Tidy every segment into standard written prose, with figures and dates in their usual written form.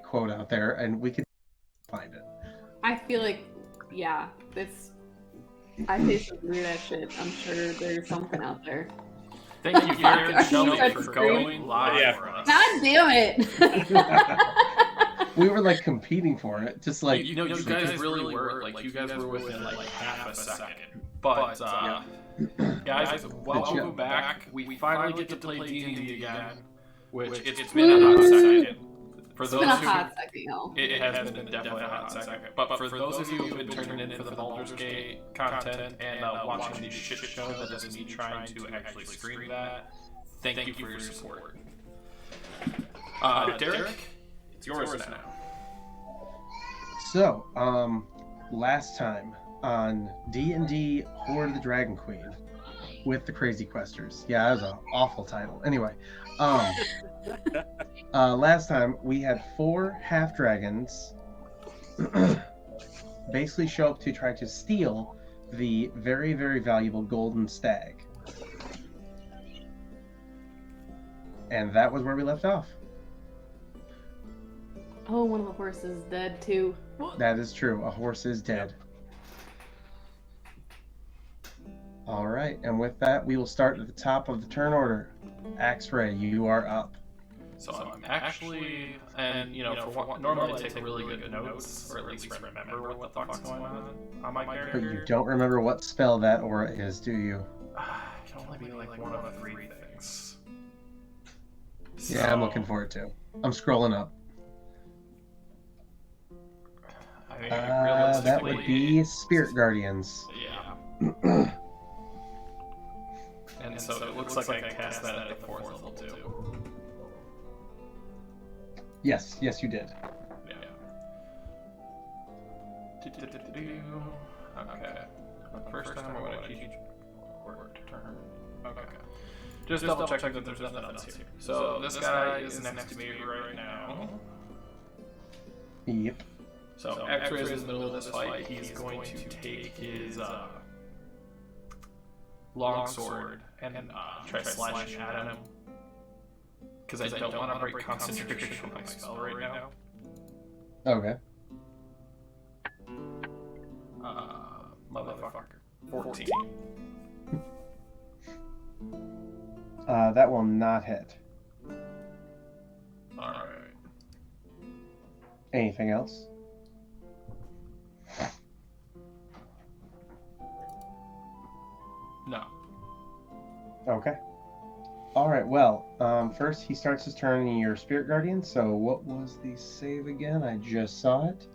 quote out there, and we could find it. I feel like, yeah, I say some weird ass shit. I'm sure there's something out there. Thank you, Karen and Shelby, for going live for us. God damn it! We were like competing for it, just like you guys really were. Like you guys were within like half a second. But guys, welcome back. We finally get to play D&D again, which it's been a hot second. It's been a hot second, y'all. It has been definitely a hot second. But for those of you who've been turning in for the Baldur's Gate content and watching the shit show that is me trying to actually stream that, thank you for your support. Derek, it's yours now. So, last time on D&D Hoard of the Dragon Queen with the Crazy Questers. Yeah, that was an awful title. Anyway, last time we had 4 half dragons basically show up to try to steal the very, very valuable golden stag. And that was where we left off. Oh, one of the horses is dead too. That is true. A horse is dead. All right, and with that, we will start at the top of the turn order. Axe-Ray, you are up. So I'm actually, and normally I take really good notes, or at least remember what the fuck's going on my character. But you don't remember what spell that aura is, do you? It can only be like one of 3 things. Yeah, I'm looking for it too. I'm scrolling up. That would be Spirit Guardians. Yeah. And so it looks like I cast that at the 4th level too. Yes, you did. Yeah. Okay. First time I'm going to teach word turn. Okay. Just double check that there's nothing else here. So this guy is next to me right now. Yep. So X-Ray is in the middle of this fight. He's going to take his longsword and try slashing at him. Because I don't want to break concentration from my spell right now. Okay. Motherfucker. 14. That will not hit. Alright. Anything else? No. Okay. Alright, well, first he starts his turn in your Spirit Guardian, so what was the save again? I just saw it.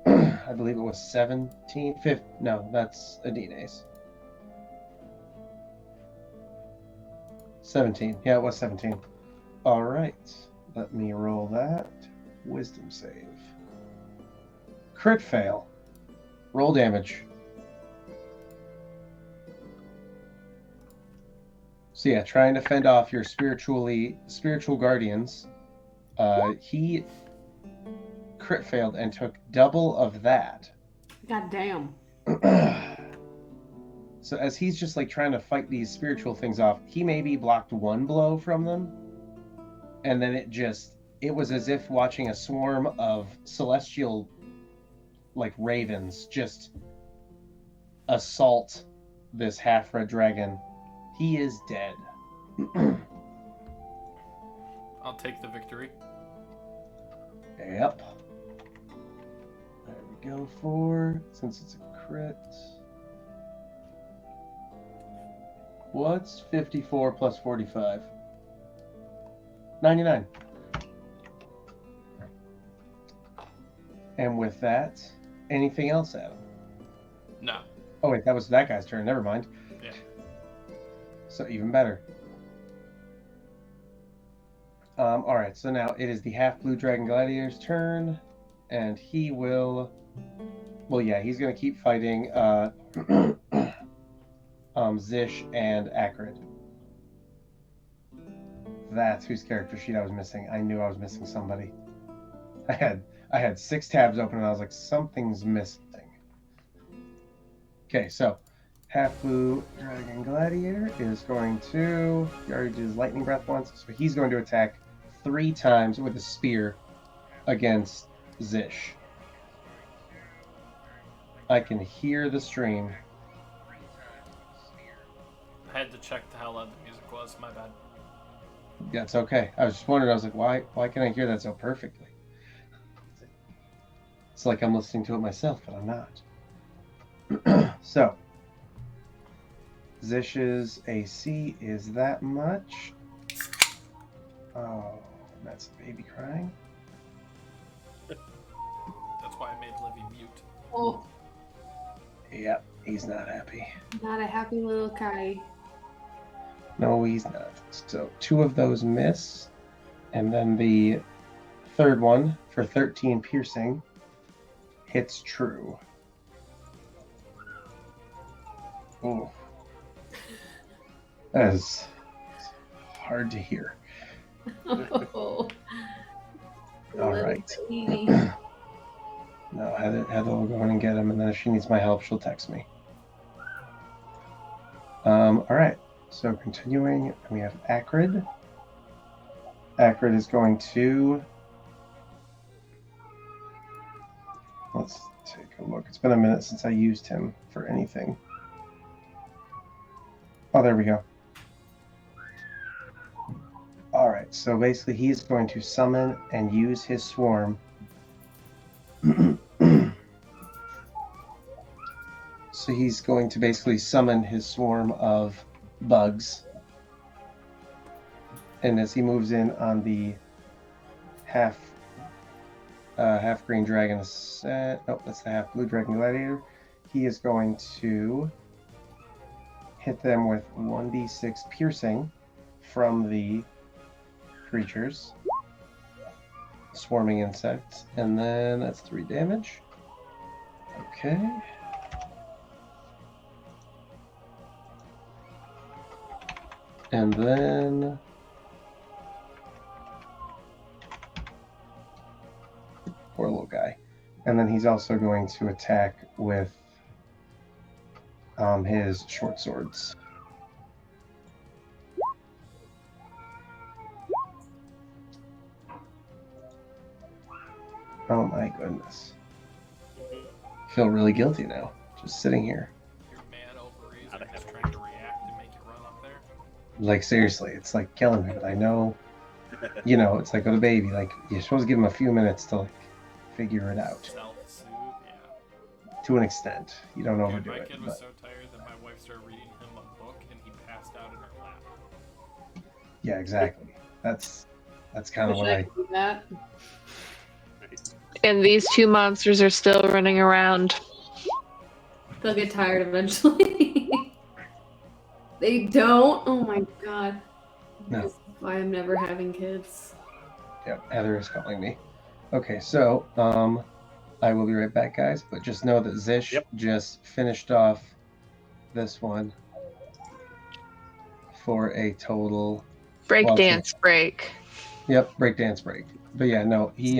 I believe it was 17. No, that's Adines. 17. Yeah, it was 17. Alright, let me roll that. Wisdom save. Crit fail. Roll damage. So yeah, trying to fend off your spiritual guardians. He crit failed and took double of that. God damn. So as he's just like trying to fight these spiritual things off, he maybe blocked 1 blow from them. And then it was as if watching a swarm of celestial like ravens just assault this half-red dragon. He is dead. I'll take the victory. Yep. There we go for, since it's a crit. What's 54 plus 45? 99. And with that, anything else, Adam? No. Oh wait, that was that guy's turn. Never mind. Yeah. So even better. All right. So now it is the half-blue dragon gladiator's turn, and he will. Well, yeah, he's gonna keep fighting Zish and Acrid. That's whose character sheet I was missing. I knew I was missing somebody. I had 6 tabs open, and I was like, something's missing. Okay, so half-blue dragon gladiator is going to. He already did his lightning breath once, so he's going to attack 3 times with a spear against Zish. I can hear the stream. I had to check how loud the music was. My bad. That's okay. I was just wondering. I was like, why can I hear that so perfectly? It's like I'm listening to it myself, but I'm not. So, Zish's AC is that much. Oh, that's a baby crying. That's why I made Livy mute. Oh, Yep, he's not happy. not a happy little guy. No, he's not. So 2 of those miss, and then the third one for 13 piercing hits true. Oh, that is hard to hear. Oh. All right. Baby. No, Heather will go in and get him, and then if she needs my help, she'll text me. All right. So continuing, we have Acrid. Acrid is going to... Let's take a look. It's been a minute since I used him for anything. Oh, there we go. All right, so basically he's going to summon and use his swarm. So he's going to basically summon his swarm of bugs. And as he moves in on the half green dragon, that's the half blue dragon gladiator, he is going to hit them with 1d6 piercing from the creatures, swarming insects, and then that's 3 damage. Okay. And then poor little guy. And then he's also going to attack with his short swords. Oh my goodness. I feel really guilty now, just sitting here. You're mad over Razor just trying to react and make you run up there. Like, seriously, it's like killing me, but I know, you know, it's like with a baby, like, you're supposed to give him a few minutes to, like, figure it out. Self-soothe, yeah. To an extent. You don't Dude, overdo my it. kid was But so tired that my wife started reading him a book and he passed out in her lap. yeah, exactly. That's kind of Wish what I could do that. And these 2 monsters are still running around. They'll get tired eventually. They don't? Oh my god. No. This is why I'm never having kids. Yep, Heather is calling me. Okay, so I will be right back, guys. But just know that Zish just finished off this one for a total Breakdance break. Yep, breakdance break. But yeah, no, he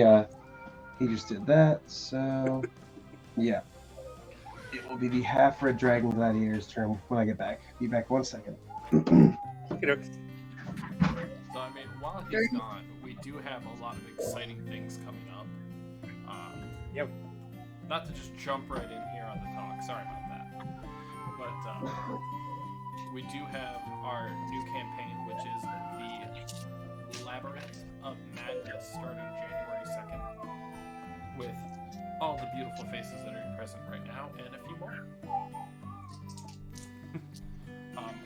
just did that. So yeah, it will be the half red dragon gladiator's turn when I get back. Be back 1 second. So, I mean, while he's gone, we do have a lot of exciting things coming up. Yep. Not to just jump right in here on the talk, sorry about that. But we do have our new campaign, which is the Labyrinth of Madness, starting January 2nd, with all the beautiful faces that are present right now, and a few more.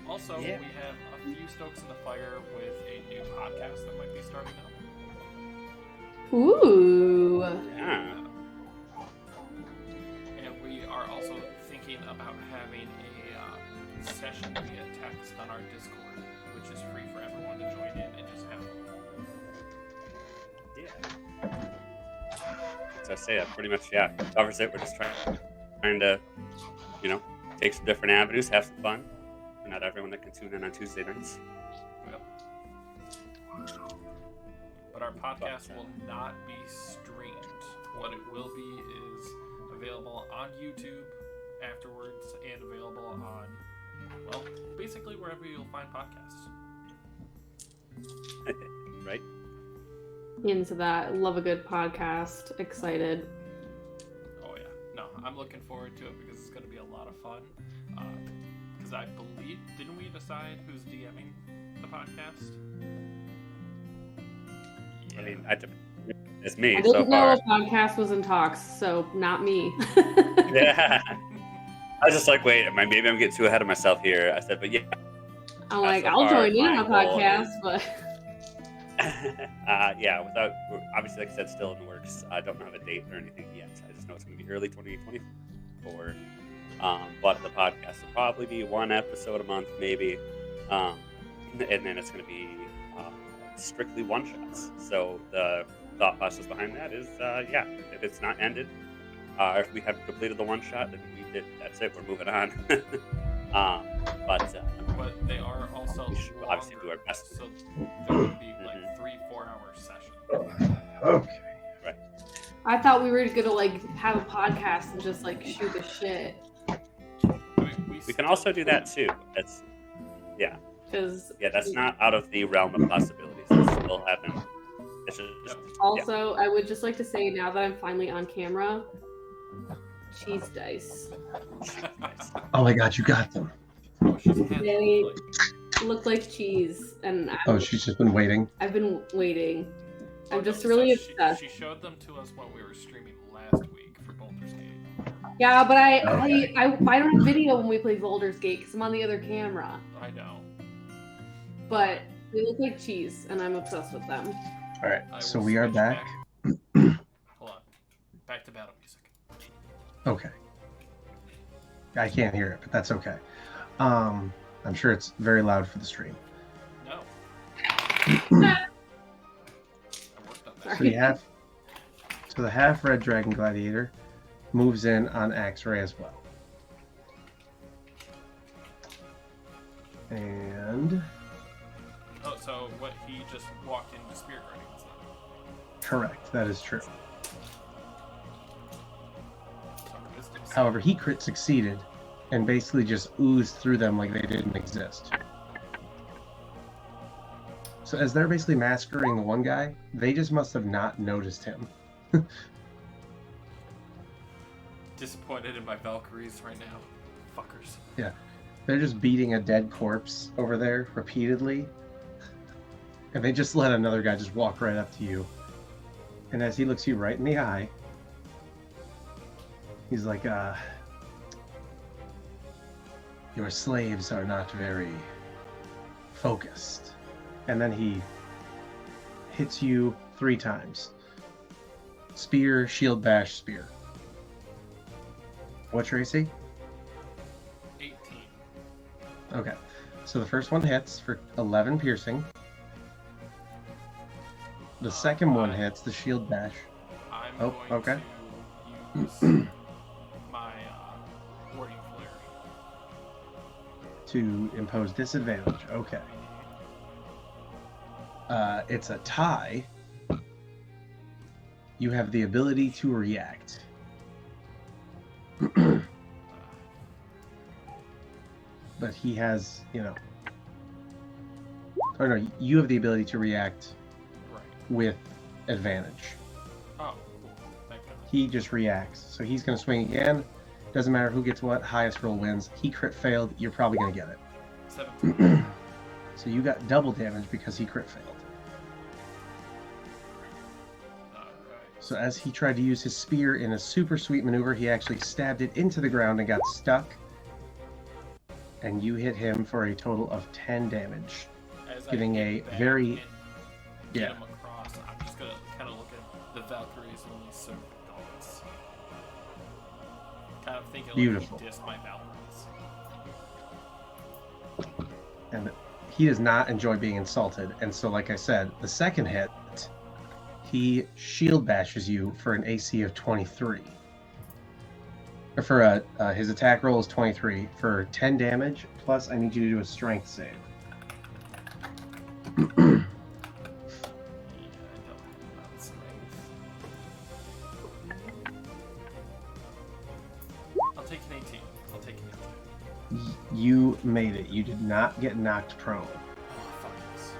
Also, we have a few stokes in the fire with a new podcast that might be starting up. Ooh. Yeah. And we are also thinking about having a session via text on our Discord, which is free for everyone to join in and just have fun. Yeah. So I say that pretty much, covers it. We're just trying to, take some different avenues, have some fun. For not everyone that can tune in on Tuesday nights. Yep. But our podcast will not be streamed. What it will be is available on YouTube afterwards and available on, well, basically wherever you'll find podcasts. Right? into that. Love a good podcast. Excited. Oh yeah, no, I'm looking forward to it because it's going to be a lot of fun. Because I believe, didn't we decide who's DMing the podcast? I mean, it's me I so didn't know far. a podcast was in talks, so not me. Yeah. I was just like, wait, maybe I'm getting too ahead of myself here. I said, but yeah. I'm like, so I'll far, join in on a my goal podcast, is- but yeah, obviously, like I said, still in the works. I don't have a date or anything yet. I just know it's going to be early 2024. But the podcast will probably be one episode a month, maybe. And then it's going to be strictly one-shots. So the thought process behind that is, if it's not ended, if we have completed the one-shot, then that's it, we're moving on. But they are also we should obviously do our best. So there would be like 3-4 hour sessions. Okay. Right. I thought we were gonna like have a podcast and just like shoot the shit. We can also do that too. That's that's not out of the realm of possibilities. It's still happen. It's just Also, I would just like to say now that I'm finally on camera, cheese dice. Oh my god, you got them. Oh, she's They look like cheese, and Oh, she's just been waiting. I've been waiting. Oh, I'm just no, really so obsessed. She showed them to us when we were streaming last week for Baldur's Gate. Yeah, but I Okay. don't have video when we play Baldur's Gate because I'm on the other camera. I know. But they look like cheese, and I'm obsessed with them. All right, I so will we are switch back. Hold on. Back to battle music. Okay. I can't hear it, but that's okay. I'm sure it's very loud for the stream. No. I worked on that. So the half-red dragon gladiator moves in on Axray as well. And Oh, so what, he just walked into Spirit Guardians then? correct, that is true. So wisdom save. However, he crit succeeded and basically just oozed through them like they didn't exist. So as they're basically massacring the one guy, they just must have not noticed him. Disappointed in my Valkyries right now. Fuckers. They're just beating a dead corpse over there repeatedly. And they just let another guy just walk right up to you. And as he looks you right in the eye, he's like, your slaves are not very focused. And then he hits you 3 times. Spear, shield bash, spear. What's your AC? 18. Okay. So the first one hits for 11 piercing. The second one hits the shield bash. I'm Oh, going okay. to use my warding flare. To impose disadvantage. Okay. It's a tie. You have the ability to react. But he has, or no, you have the ability to react Right. with advantage. Oh, cool. Thank God. He just reacts. So he's going to swing again. Doesn't matter who gets what, highest roll wins. He crit failed, you're probably going to get it. 17. So you got double damage because he crit failed. Alright. So as he tried to use his spear in a super sweet maneuver, he actually stabbed it into the ground and got stuck. And you hit him for a total of 10 damage. As I Giving get a back very- and get yeah. him across, I'm just gonna kind of look at the Valkyries when we serve dogs. Kind of thinking Beautiful. like he dissed my Valkyries. And he does not enjoy being insulted. And so, like I said, the second hit, he shield bashes you for an AC of 23. Or for his attack roll is 23 for 10 damage. Plus, I need you to do a strength save. Yeah, I don't have that strength. I'll take an 18. I'll take an 18. You made it. You did not get knocked prone. Oh, fuck yes.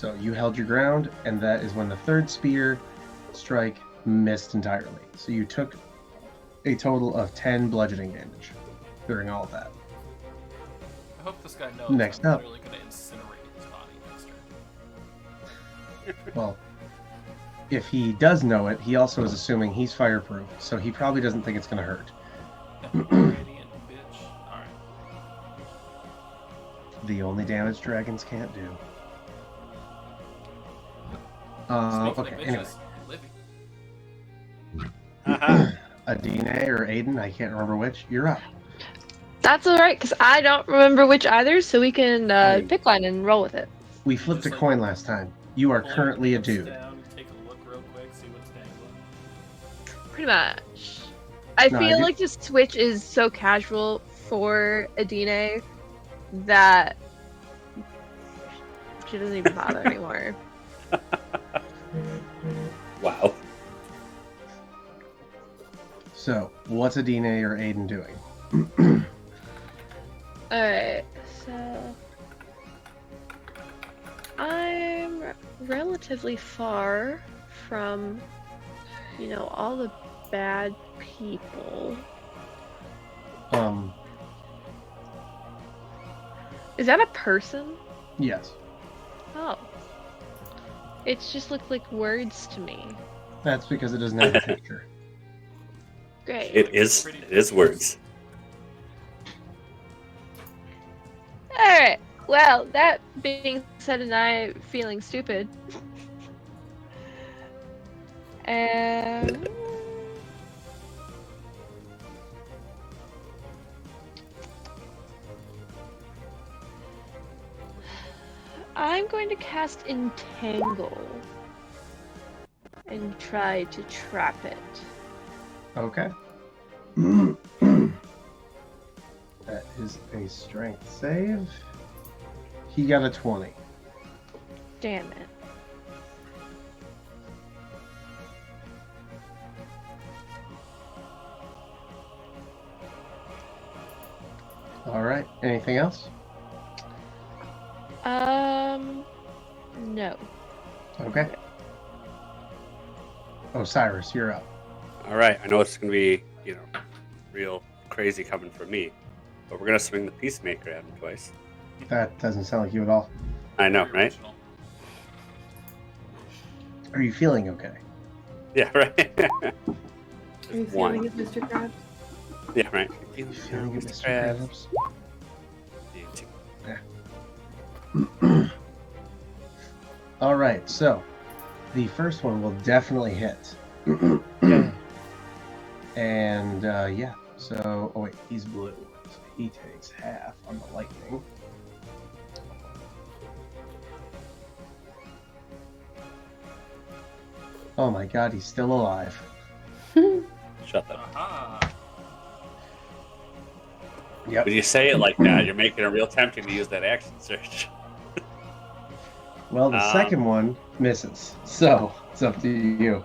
So you held your ground, and that is when the third spear strike missed entirely. So you took a total of 10 bludgeoning damage during all of that. I hope this guy knows Next I'm up. literally going to incinerate his body next turn. Well, if he does know it, he also is assuming he's fireproof, so he probably doesn't think it's going to hurt. Radiant bitch. Alright. The only damage dragons can't do. Speaking Okay, of anyway. bitches, Livy. Adine or Aiden, I can't remember which. You're up. That's alright, because I don't remember which either, so we can Right. pick one and roll with it. We flipped a Just, like, coin last time. You are Pull your currently a pants dude. Down, take a look real quick, see what's dangling. Pretty much. I No, I feel do- like the switch is so casual for Adine that she doesn't even bother anymore. Wow. So, what's Adine or Aiden doing? Alright, so I'm relatively far from, all the bad people. Is that a person? Yes. Oh. It's just looked like words to me. That's because it doesn't have a picture. Great. It is words. Alright, well, that being said and I feeling stupid. And I'm going to cast Entangle and try to trap it. Okay. That is a strength save. He got a 20. Damn it. All right. Anything else? No. Okay. Osiris, you're up. All right, I know it's gonna be, real crazy coming from me, but we're gonna swing the Peacemaker at him twice. That doesn't sound like you at all. I know, Very right? original. Are you feeling okay? Yeah, right. Are you Just one. feeling it, Mr. Krabs? Yeah, right. You feeling it, Mr. Krabs? Krabs? All right. So, the first one will definitely hit. And yeah. So, oh wait, he's blue. So he takes half on the lightning. Oh my god, he's still alive. Shut up. Aha. Yep. When you say it like that, you're making it real tempting to use that action search. Well, the second one misses. So, it's up to you.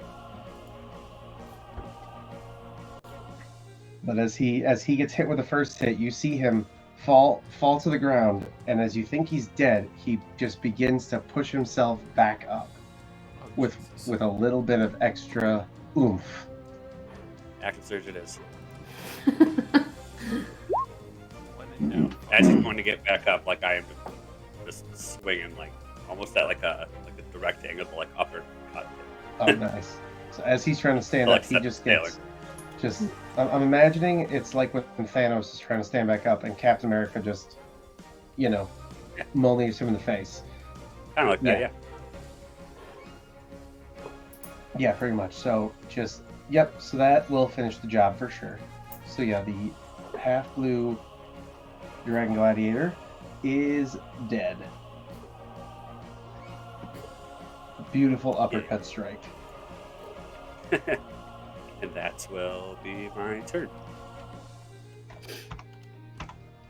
But as he gets hit with the first hit, you see him fall to the ground, and as you think he's dead, he just begins to push himself back up Oh, with Jesus. a little bit of extra oomph. Action surge it is. When in doubt. As he's going to get back up, like I am just swinging, like almost at like a direct angle, like uppercut. Oh, nice. So as he's trying to stand Like up, he set just sailing. gets I'm imagining it's like when Thanos is trying to stand back up and Captain America just, moldies him in the face. Kind of like that, Yeah. yeah. Yeah, pretty much. So just, yep, so that will finish the job for sure. So yeah, the half blue Dragon Gladiator is dead. Beautiful uppercut strike. And that will be my turn.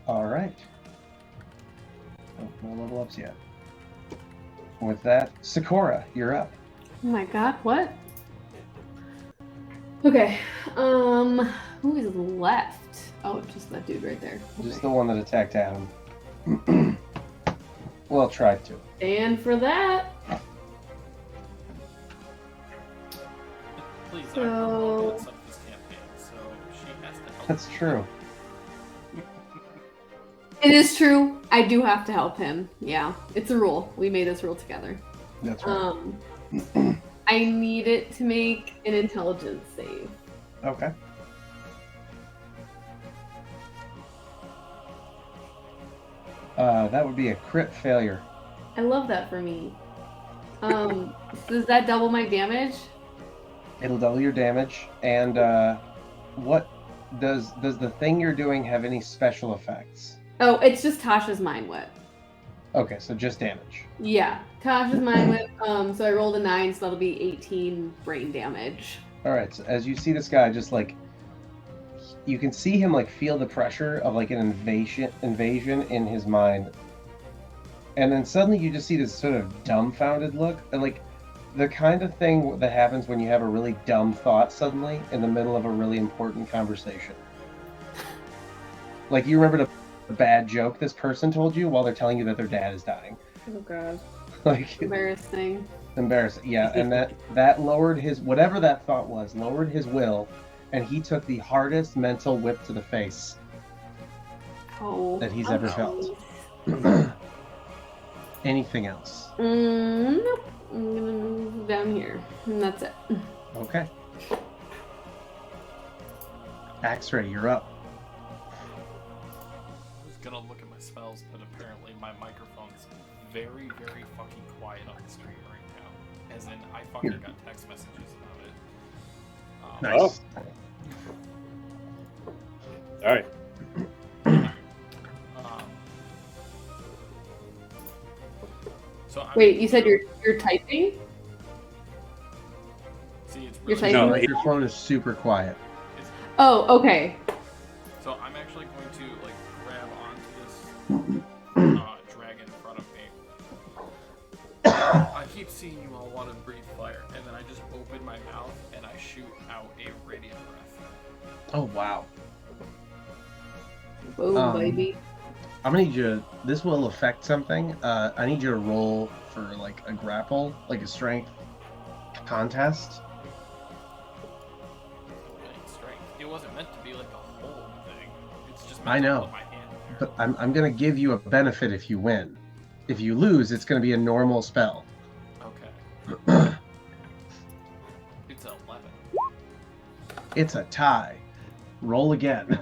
Alright. Oh, no level ups yet. With that, Sakura, you're up. Oh my god, what? Okay, who is left? Oh, just that dude right there. Just the Okay. one that attacked Adam. Well, tried to. And for that, I heard So- moments of this campaign, so she has to help. That's true. It is true. I do have to help him. Yeah, it's a rule. We made this rule together. That's right. I need it to make an intelligence save. Okay. That would be a crit failure. I love that for me. Does that double my damage? It'll double your damage. And what does the thing you're doing have any special effects? Oh, it's just Tasha's mind whip. Okay, so just damage. Yeah, Tasha's mind whip. So I rolled a 9, so that'll be 18 brain damage. All right. So as you see this guy, just like you can see him like feel the pressure of like an invasion in his mind, and then suddenly you just see this sort of dumbfounded look, and like the kind of thing that happens when you have a really dumb thought suddenly in the middle of a really important conversation. Like you remember the bad joke this person told you while they're telling you that their dad is dying. Oh god, Like embarrassing. embarrassing. Yeah, and that lowered his whatever that thought was, lowered his will, and he took the hardest mental whip to the face Oh, that he's ever felt. Anything else? Nope. I'm gonna move down here, and that's it. Okay. X-Ray, you're up. I was gonna look at my spells, but apparently my microphone's very, very fucking quiet on the stream right now. As in, I fucking got text messages about it. Nice. All right. So I'm, Wait, you said you're typing? See, it's you're really typing? The No, microphone is super quiet. it's- Oh, okay. So I'm actually going to like grab onto this dragon in front of me. I keep seeing you all want to breathe fire, and then I just open my mouth and I shoot out a radiant breath. Oh wow. Boom, baby. I'm gonna need you to, this will affect something. I need you to roll for like a grapple, like a strength contest. Like, strength. It wasn't meant to be like a whole thing. It's just meant I to know. put my hand there. But I'm gonna give you a benefit if you win. If you lose, it's gonna be a normal spell. Okay. It's 11. It's a tie. Roll again.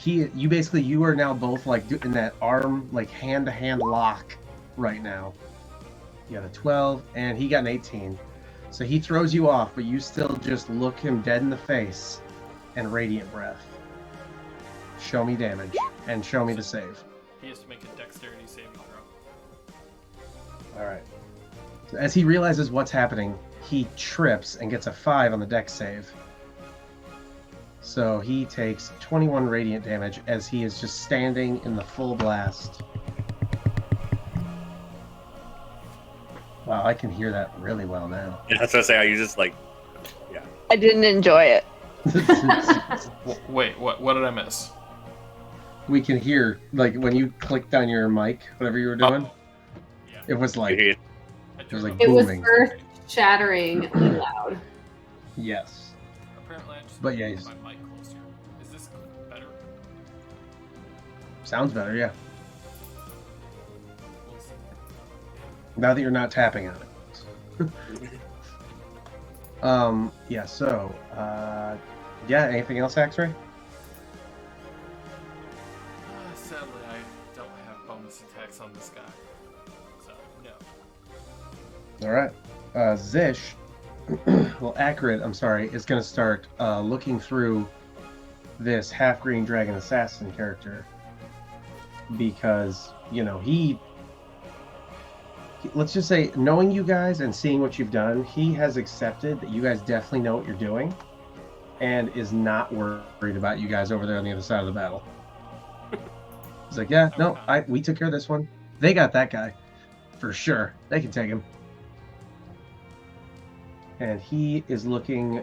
You are now both like in that arm, like hand-to-hand lock right now. You got a 12 and he got an 18. So he throws you off, but you still just look him dead in the face and radiant breath. Show me damage and show me the save. He has to make a dexterity saving throw. All right. So as he realizes what's happening, he trips and gets a 5 on the dex save. So he takes 21 radiant damage as he is just standing in the full blast. Wow, I can hear that really well now. Yeah, that's what I say. Are you just like, yeah? I didn't enjoy it. Wait, what did I miss? We can hear, like, when you clicked on your mic, whatever you were doing, Yeah. it was You like, hear- it was like It was booming. earth-shatteringly loud. Yes. Apparently, I just But yeah, moved he's- my mic closer. Is this better? Sounds better, yeah. We'll see. Now that you're not tapping on it. Yeah, so, yeah, anything else, X-Ray? Sadly, I don't have bonus attacks on this guy. So, no. All right. Zish, well, Accurate, I'm sorry, is going to start looking through this half-green dragon assassin character because, you know, let's just say, knowing you guys and seeing what you've done, he has accepted that you guys definitely know what you're doing and is not worried about you guys over there on the other side of the battle. He's like, yeah, no, we took care of this one. They got that guy. For sure. They can take him. And he is looking...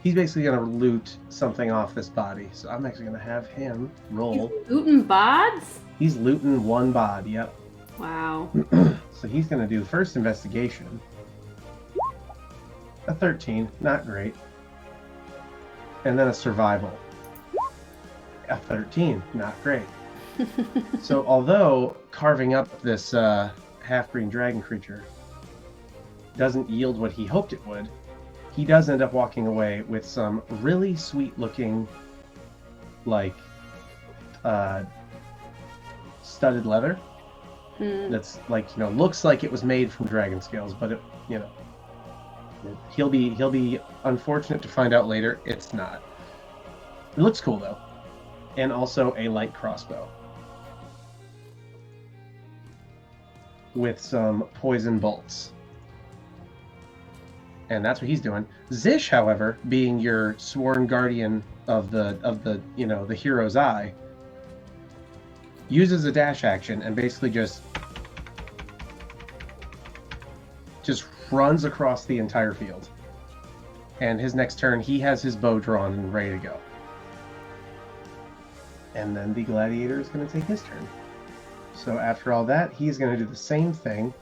He's basically going to loot something off this body. So I'm actually going to have him roll. Looting bods? He's looting one bod, yep. Wow. So he's going to do first investigation. A 13, not great. And then a survival. A 13, not great. So although carving up this half-green dragon creature doesn't yield what he hoped it would, he does end up walking away with some really sweet-looking, like, studded leather. That's like, looks like it was made from dragon scales, but it, he'll be unfortunate to find out later it's not. It looks cool though. And also a light crossbow with some poison bolts. And that's what he's doing. Zish, however, being your sworn guardian of the hero's eye, uses a dash action and basically just runs across the entire field. And his next turn, he has his bow drawn and ready to go. And then the gladiator is going to take his turn. So after all that, he's going to do the same thing.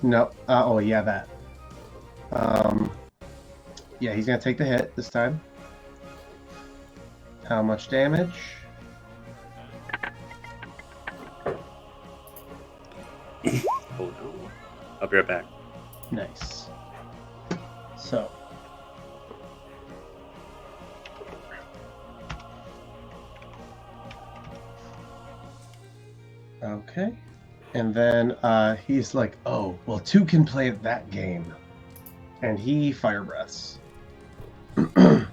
No. Oh, yeah, that. Yeah, he's going to take the hit this time. How much damage? Oh no. I'll be right back. Nice. So. Okay. And then he's like, oh, well, two can play at that game. And he fire breaths. You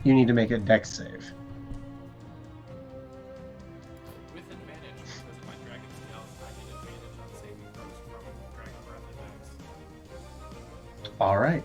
need to make a dex save. With advantage, because of my dragon scales, I get advantage on saving throws from dragon breath attacks. All right.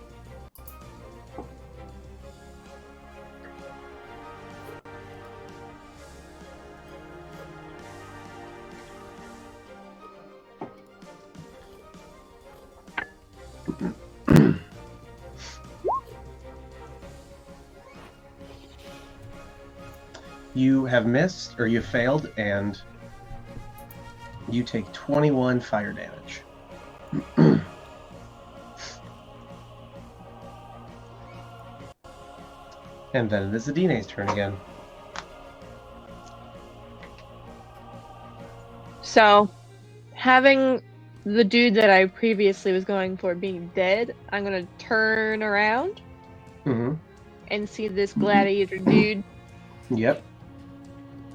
You have missed, or you failed, and you take 21 fire damage. And then it is Adine's turn again. So, having the dude that I previously was going for being dead, I'm gonna turn around and see this gladiator dude. Yep.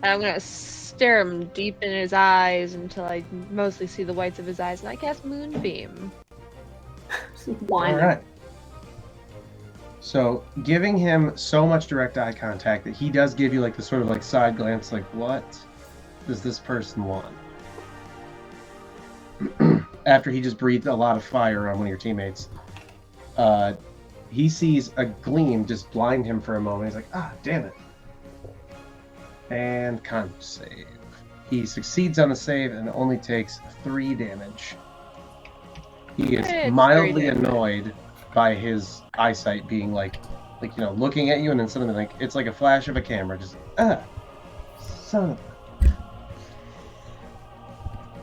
And I'm gonna stare him deep in his eyes until I mostly see the whites of his eyes, and I cast Moonbeam. One. All right. So, giving him so much direct eye contact that he does give you like the sort of like side glance, like, what does this person want? After he just breathed a lot of fire on one of your teammates, he sees a gleam just blind him for a moment. He's like, ah, damn it. And con save. He succeeds on the save and only takes 3 damage. He is mildly annoyed by his eyesight being like looking at you, and then suddenly like it's like a flash of a camera, just son of a...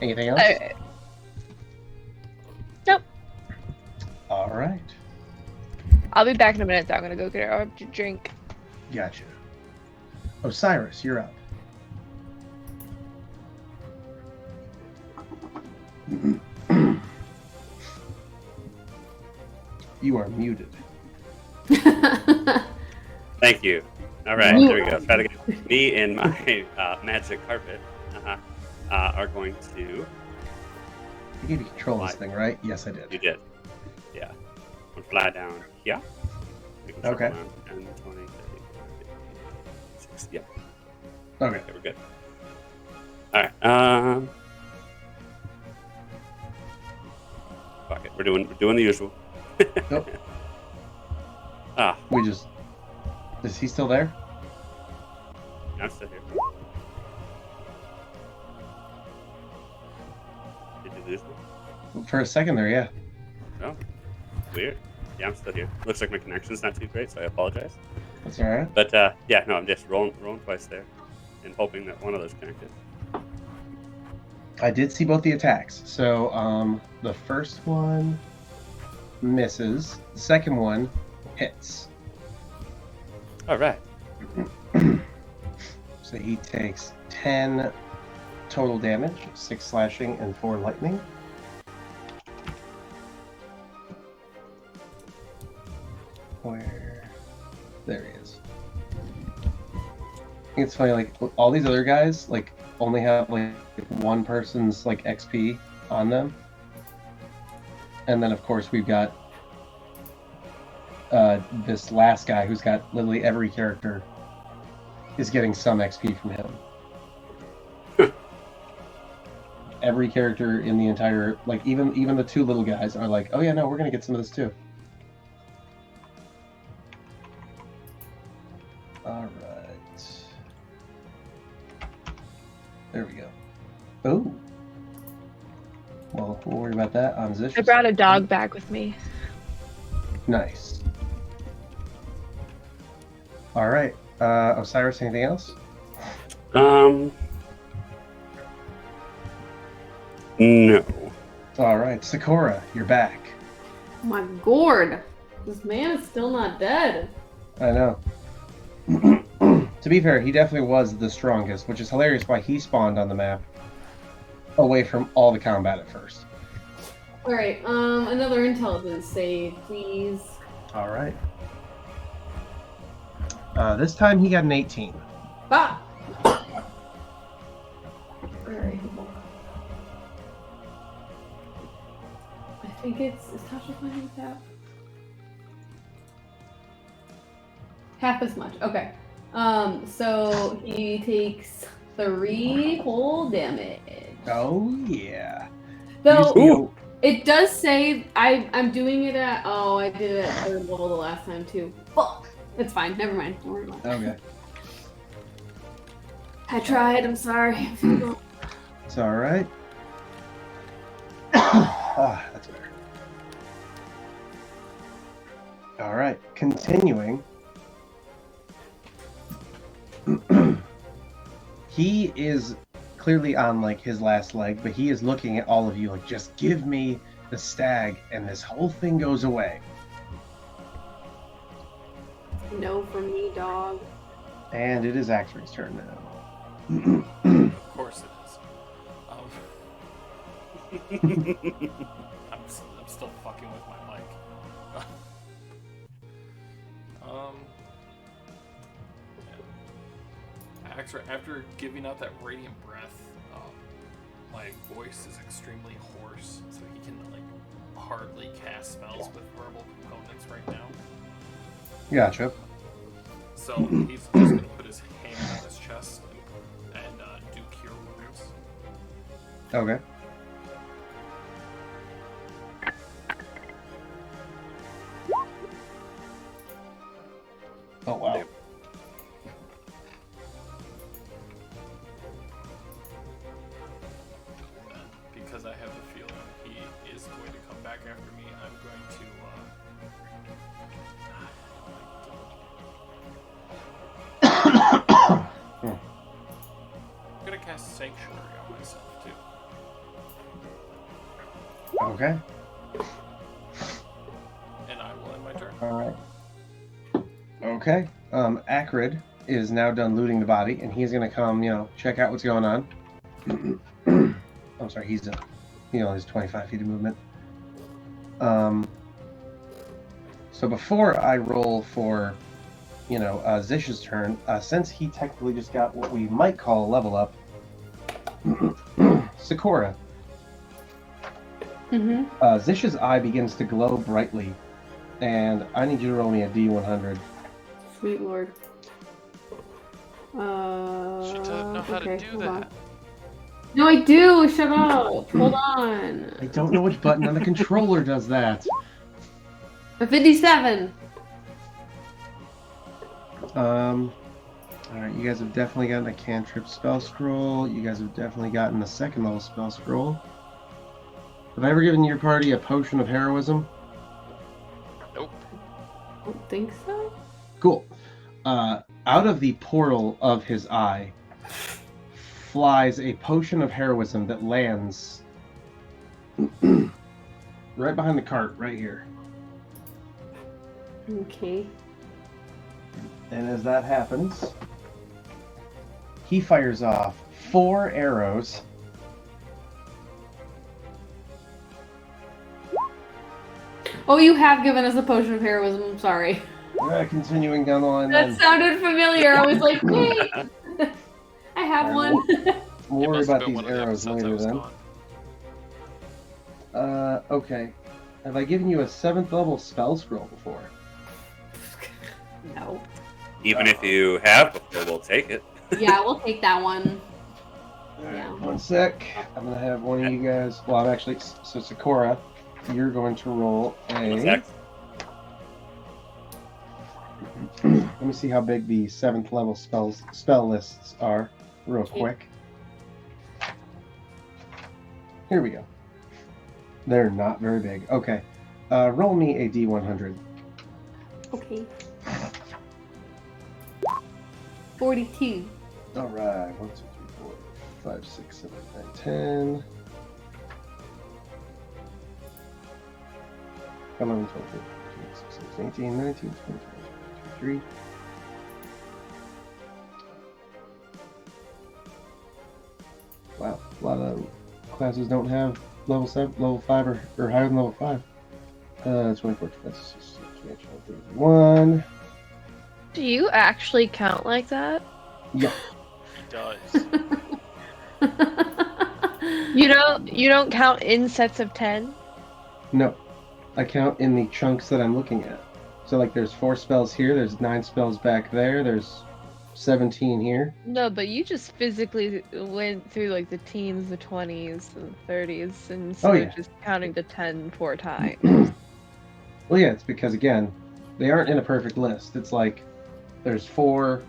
Anything else? Nope. All right. I'll be back in a minute, though. I'm gonna go get her a drink. Gotcha. Osiris, you're up. You are muted. Thank you. All right, there we go. Try to get me and my magic carpet are going to. You gave me control this thing, right? Yes, I did. You did. Yeah. We'll fly down here. Okay. 10, 20, 30, 40, 50, 60. Yep. Okay. Okay, we're good. All right. Fuck it. We're doing the usual. Nope. Ah. We just. Is he still there? I'm still here. Did you lose me? For a second there, yeah. Oh. Weird. Yeah, I'm still here. Looks like my connection's not too great, so I apologize. That's all right. But yeah, no, I'm just rolling twice there, and hoping that one of those connected. I did see both the attacks. So the first one misses. The second one hits. All right. So he takes 10 total damage, 6 slashing and 4 lightning. Where? There he is. I think it's funny, like, all these other guys, like, only have, like, one person's, like, XP on them. And then, of course, we've got this last guy who's got literally every character is getting some XP from him. Every character in the entire, like, even the two little guys are like, oh yeah, no, we're gonna get some of this too. All right. There we go. Oh. Well, we'll worry about that on Zish. I brought a dog back with me. Nice. All right. Osiris, anything else? No. All right, Sakura, you're back. Oh my gourd! This man is still not dead. I know. To be fair, he definitely was the strongest, which is hilarious why he spawned on the map away from all the combat at first. Alright, another intelligence save, please. All right. This time he got an 18. Ah! Alright. I think is Tasha playing with that? Half as much. Okay. So he takes 3 whole damage. Oh yeah. Though Ooh. it does say I'm doing it at I did it at 3rd level the last time too. Fuck. It's fine. Never mind. Don't worry about it. Okay. I tried. I'm sorry. It's all right. Ah, that's better. All right, continuing. He is clearly on like his last leg, but he is looking at all of you like, just give me the stag and this whole thing goes away. No for me, dog. And it is Axray's turn now. Of course it is. I'm still fucking with my mic. After giving out that radiant breath, my voice is extremely hoarse, so he can like hardly cast spells with verbal components right now. Gotcha. So he's just gonna put his hand on his chest and do cure wounds. Okay. Oh wow. Because I have a feeling he is going to come back after me, I'm going to I'm gonna cast Sanctuary on myself too. Okay. And I will end my turn. All right. Okay. Acrid is now done looting the body, and he's gonna come, check out what's going on. I'm sorry, he's he's 25 feet of movement. So before I roll for, Zish's turn, since he technically just got what we might call a level up, Sakura. Zish's eye begins to glow brightly, and I need you to roll me a D100. Sweet lord. She doesn't know how to do hold that. on. No, I do! Shut up! Hold on. I don't know which button on the controller does that. A 57! Alright, you guys have definitely gotten a cantrip spell scroll. You guys have definitely gotten a 2nd level spell scroll. Have I ever given your party a potion of heroism? Nope. I don't think so. Cool. Out of the portal of his eye flies a potion of heroism that lands right behind the cart, right here. Okay. And as that happens, he fires off 4 arrows. Oh, you have given us a potion of heroism. I'm sorry. Continuing down the line. That sounded familiar. I was like, wait. I have one. We'll worry must have about been these one of the arrows episodes I later was then. gone. Okay. Have I given you a 7th level spell scroll before? No. Even if you have before, we'll take it. Yeah, we'll take that one. Yeah. One sec. I'm going to have one of you guys. Well, I'm actually. So, Sakura, you're going to roll One a. sec. Let me see how big the 7th level spell lists are, real quick. Here we go. They're not very big. Okay. Roll me a D100. Okay. 42. All right. 1, 2, 3, 4, 5, 6, 7, 8, 9, 10. 11, 12, 13, 16, 18, 19, 20, 21, 23. Wow, a lot of classes don't have level 7, level 5, or higher than level 5. 24, 26, 31. Do you actually count like that? Yeah. He does. You don't count in sets of 10? No. I count in the chunks that I'm looking at. So, like, there's 4 spells here, there's 9 spells back there, there's 17 here. No, but you just physically went through like the teens, the 20s, and 30s, and instead yeah. of just counting to 10 4 times. Well, yeah, it's because, again, they aren't in a perfect list. It's like, there's 4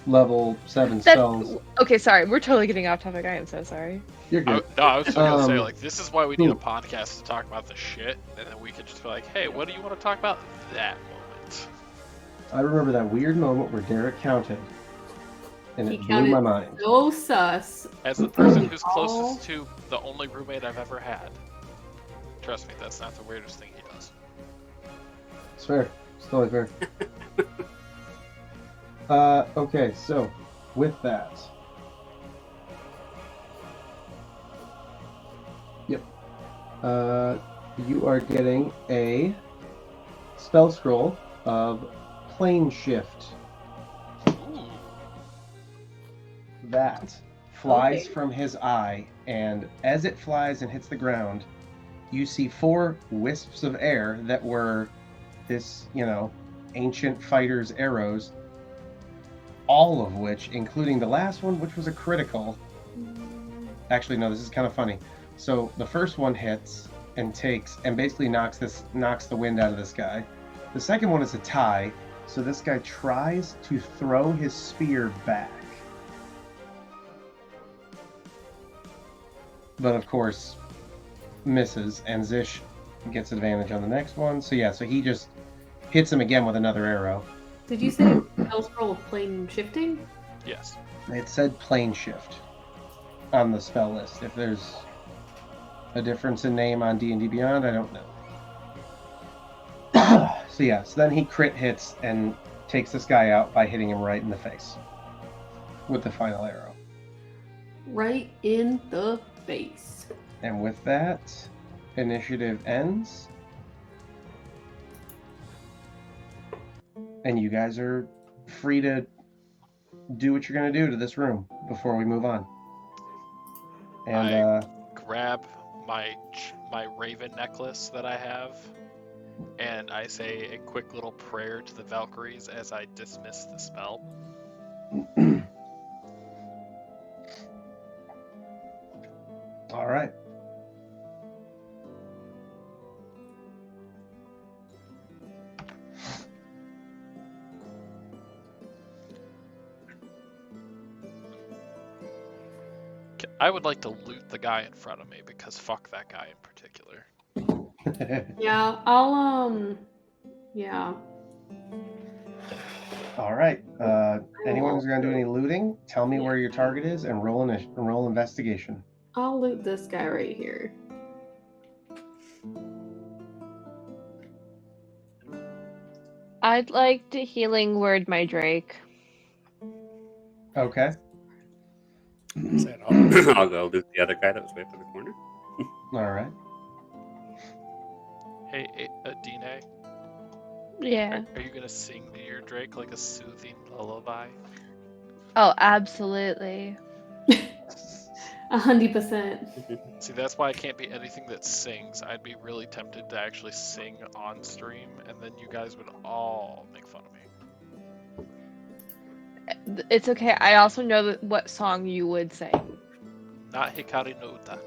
level 7 spells. Okay, sorry, we're totally getting off topic. I am so sorry. You're good. I was just gonna say, Um, like, this is why we need a podcast to talk about the shit, and then we could just be like, hey, what do you want to talk about that moment? I remember that weird moment where Derek counted, and He it blew counted my mind. so sus. As the person who's Oh. closest to the only roommate I've ever had, trust me, that's not the weirdest thing he does. It's fair. It's totally fair. Okay, so with that, yep, you are getting a spell scroll of plane shift. Ooh. That flies Okay. from his eye, and as it flies and hits the ground, you see 4 wisps of air that were this, ancient fighter's arrows, all of which, including the last one, which was a critical. Actually, no, this is kind of funny. So the first one hits and basically knocks the wind out of this guy. The second one is a tie, so this guy tries to throw his spear back. But of course, misses, and Zish gets advantage on the next one. So yeah, so he just hits him again with another arrow. Did you say spell scroll of plane shifting? Yes. It said plane shift on the spell list. If there's a difference in name on D&D Beyond, I don't know. So yeah, so then he crit hits and takes this guy out by hitting him right in the face with the final arrow. Right in the face. And with that, initiative ends. And you guys are free to do what you're going to do to this room before we move on. And Grab my raven necklace that I have, and I say a quick little prayer to the Valkyries as I dismiss the spell. all right. I would like to loot the guy in front of me because fuck that guy in particular. Yeah, yeah. All right. Anyone who's going to do any looting, tell me where your target is and roll investigation. I'll loot this guy right here. I'd like to healing word my Drake. Okay. I'll go loot the other guy that was way up in the corner. All right. Hey, Dine, Yeah. are you gonna sing to your Drake like a soothing lullaby? Oh, absolutely. 100%. See, that's why I can't be anything that sings. I'd be really tempted to actually sing on stream, and then you guys would all make fun of me. It's okay. I also know what song you would say. Not Hikari no Uta.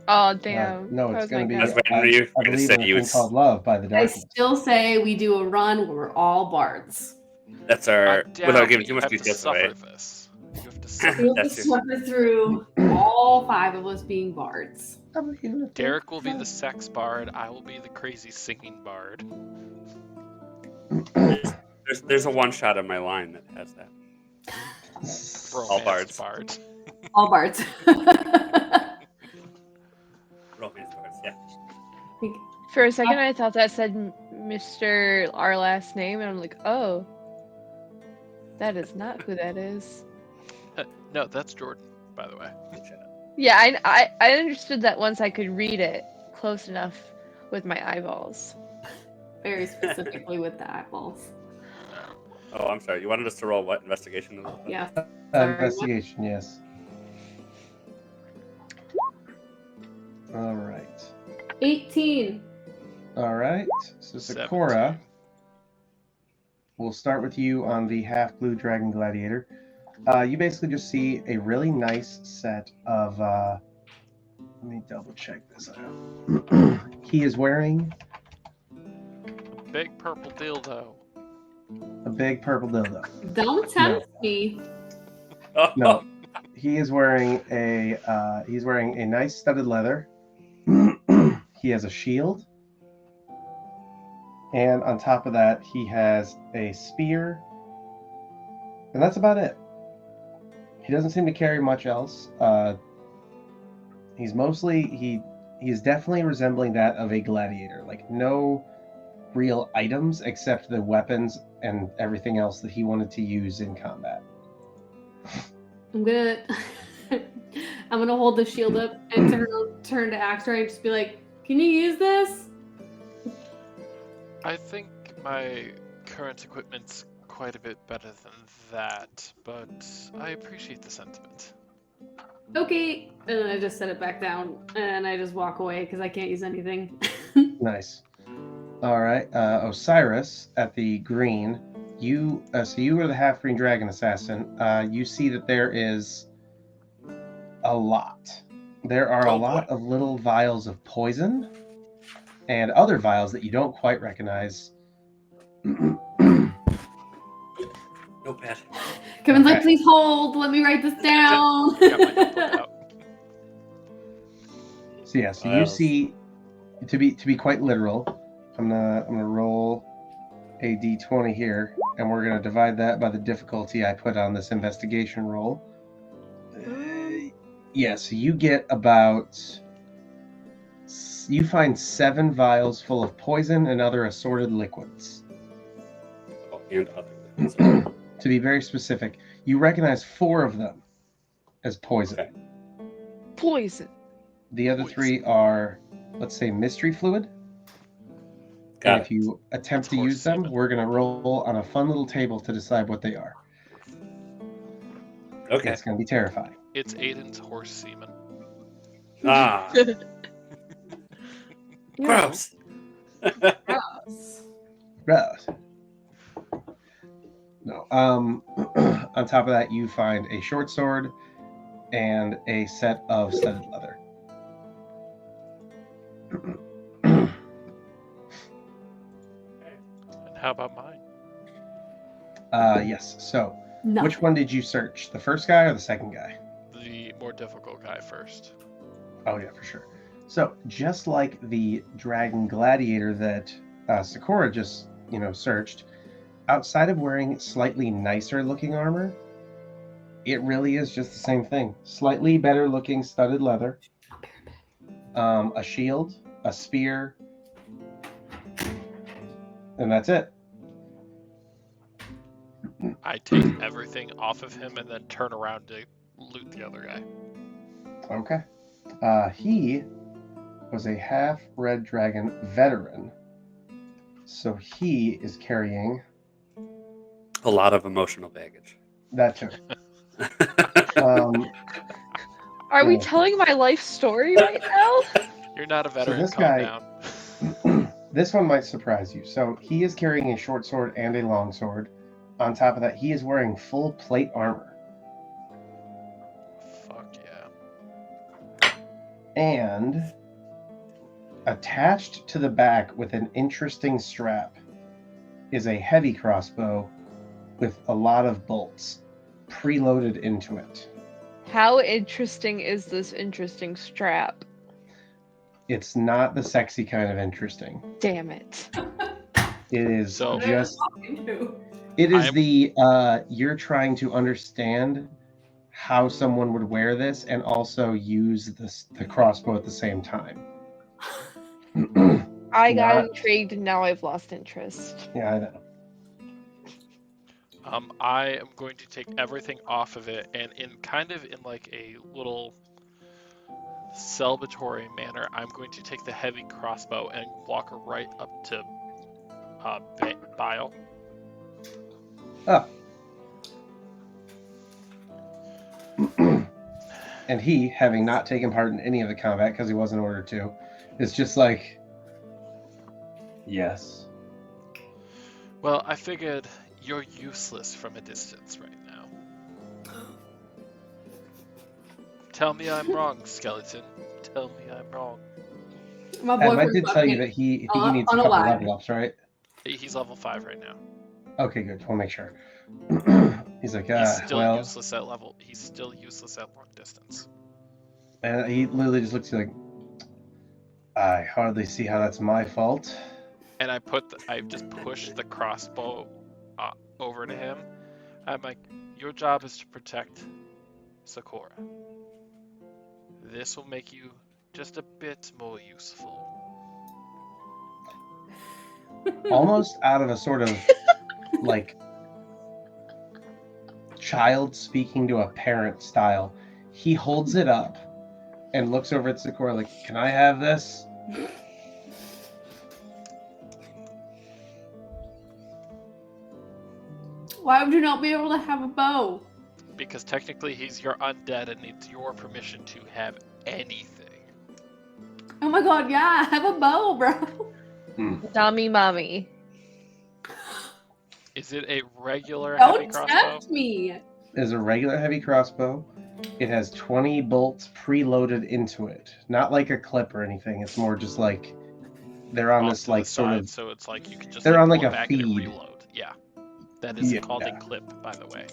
Oh, damn. No, That it's was going to my be, guess. I believe, in a thing called Love by the I Darkness. still say we do a run where we're all bards. That's our. I'm down, Without giving too you much have to details suffer away. this. You have to suffer. We'll That's just suffer through all 5 of us being bards. Derek will be the sex bard. I will be the crazy singing bard. There's a one shot on my line that has that. All bards. Bard. All bards. Romance bards, yeah. For a second, I thought that said Mr. our last name, and I'm like, oh. That is not who that is. No, that's Jordan, by the way. Yeah, I understood that once I could read it close enough with my eyeballs. Very specifically with the eyeballs. Oh, I'm sorry. You wanted us to roll what? Investigation? Yeah. Investigation, yes. All right. 18. All right. So Sakura, we'll start with you on the half-blue dragon gladiator. You basically just see a really nice set of. Let me double check this out. He is wearing A big purple dildo. a big purple dildo. Don't tempt me. No, he is wearing a nice studded leather. He has a shield, and on top of that, he has a spear, and that's about it. He doesn't seem to carry much else. He's definitely resembling that of a gladiator. Like no real items except the weapons and everything else that he wanted to use in combat. I'm gonna hold the shield up and turn to Axter and just be like, "Can you use this?" I think my current equipment's quite a bit better than that, but I appreciate the sentiment. Okay, and then I just set it back down and I just walk away because I can't use anything. Nice. All right, Osiris at the green. You were the half-green dragon assassin. You see that there is a lot. There are a lot of little vials of poison and other vials that you don't quite recognize. Notepad. Kevin's like, "Please hold. Let me write this down." Got my notebook out. So you see, to be quite literal, I'm gonna roll a d20 here, and we're gonna divide that by the difficulty I put on this investigation roll. So you get you find 7 vials full of poison and other assorted liquids. Oh, and other liquids. To be very specific, you recognize 4 of them as poison. Okay. Poison. The other 3 are, let's say, mystery fluid. Got And if you attempt to use them, we're going to roll on a fun little table to decide what they are. Okay. It's going to be terrifying. It's Aiden's horse semen. Ah. Gross. Gross. No. On top of that, you find a short sword and a set of studded leather. And how about mine? Yes. So, No. which one did you search? The first guy or the second guy? The more difficult guy first. Oh yeah, for sure. So just like the dragon gladiator that Sakura just searched, outside of wearing slightly nicer looking armor, it really is just the same thing. Slightly better looking studded leather, a shield, a spear, and that's it. I take everything off of him and then turn around to loot the other guy. Okay. He was a half red dragon veteran. So he is carrying A lot of emotional baggage. that too. Are we yeah. telling my life story right now? You're not a veteran. this Calm guy- down. This one might surprise you. So he is carrying a short sword and a long sword. On top of that, he is wearing full plate armor. Fuck yeah. And attached to the back with an interesting strap is a heavy crossbow with a lot of bolts preloaded into it. How interesting is this interesting strap? It's not the sexy kind of interesting. Damn it. It is So- just... Into. It is I'm- the... you're trying to understand how someone would wear this and also use the crossbow at the same time. I got Not- intrigued and now I've lost interest. Yeah, I know. I am going to take everything off of it, and in like a little celebratory manner, I'm going to take the heavy crossbow and walk right up to Bile. Oh. And he, having not taken part in any of the combat because he wasn't ordered to, is just like, yes. Well, I figured you're useless from a distance right now. Tell me I'm wrong, skeleton. Tell me I'm wrong. My Adam, I boyfriend's did tell you that he needs a couple unalive. level ups, right? He's level 5 right now. Okay, good. We'll make sure. He's like, He's still well, useless at level. He's still useless at long distance. and he literally just looks at you like, I hardly see how that's my fault. And I just pushed the crossbow over to him. I'm like, your job is to protect Sakura. This will make you just a bit more useful. Almost out of a sort of like child speaking to a parent style, he holds it up and looks over at Sakura like, can I have this? Why would you not be able to have a bow? Because technically he's your undead and needs your permission to have anything. Oh my god, yeah, have a bow, bro. Dummy mommy. Is it a regular Don't heavy crossbow? tempt me. Is a regular heavy crossbow. It has 20 bolts preloaded into it. Not like a clip or anything. It's more just like they're on Off this to like the sort side, of so it's like you can just they're on pull like it a back and feed. reload. Yeah. That is Yeah. called a clip, by the way.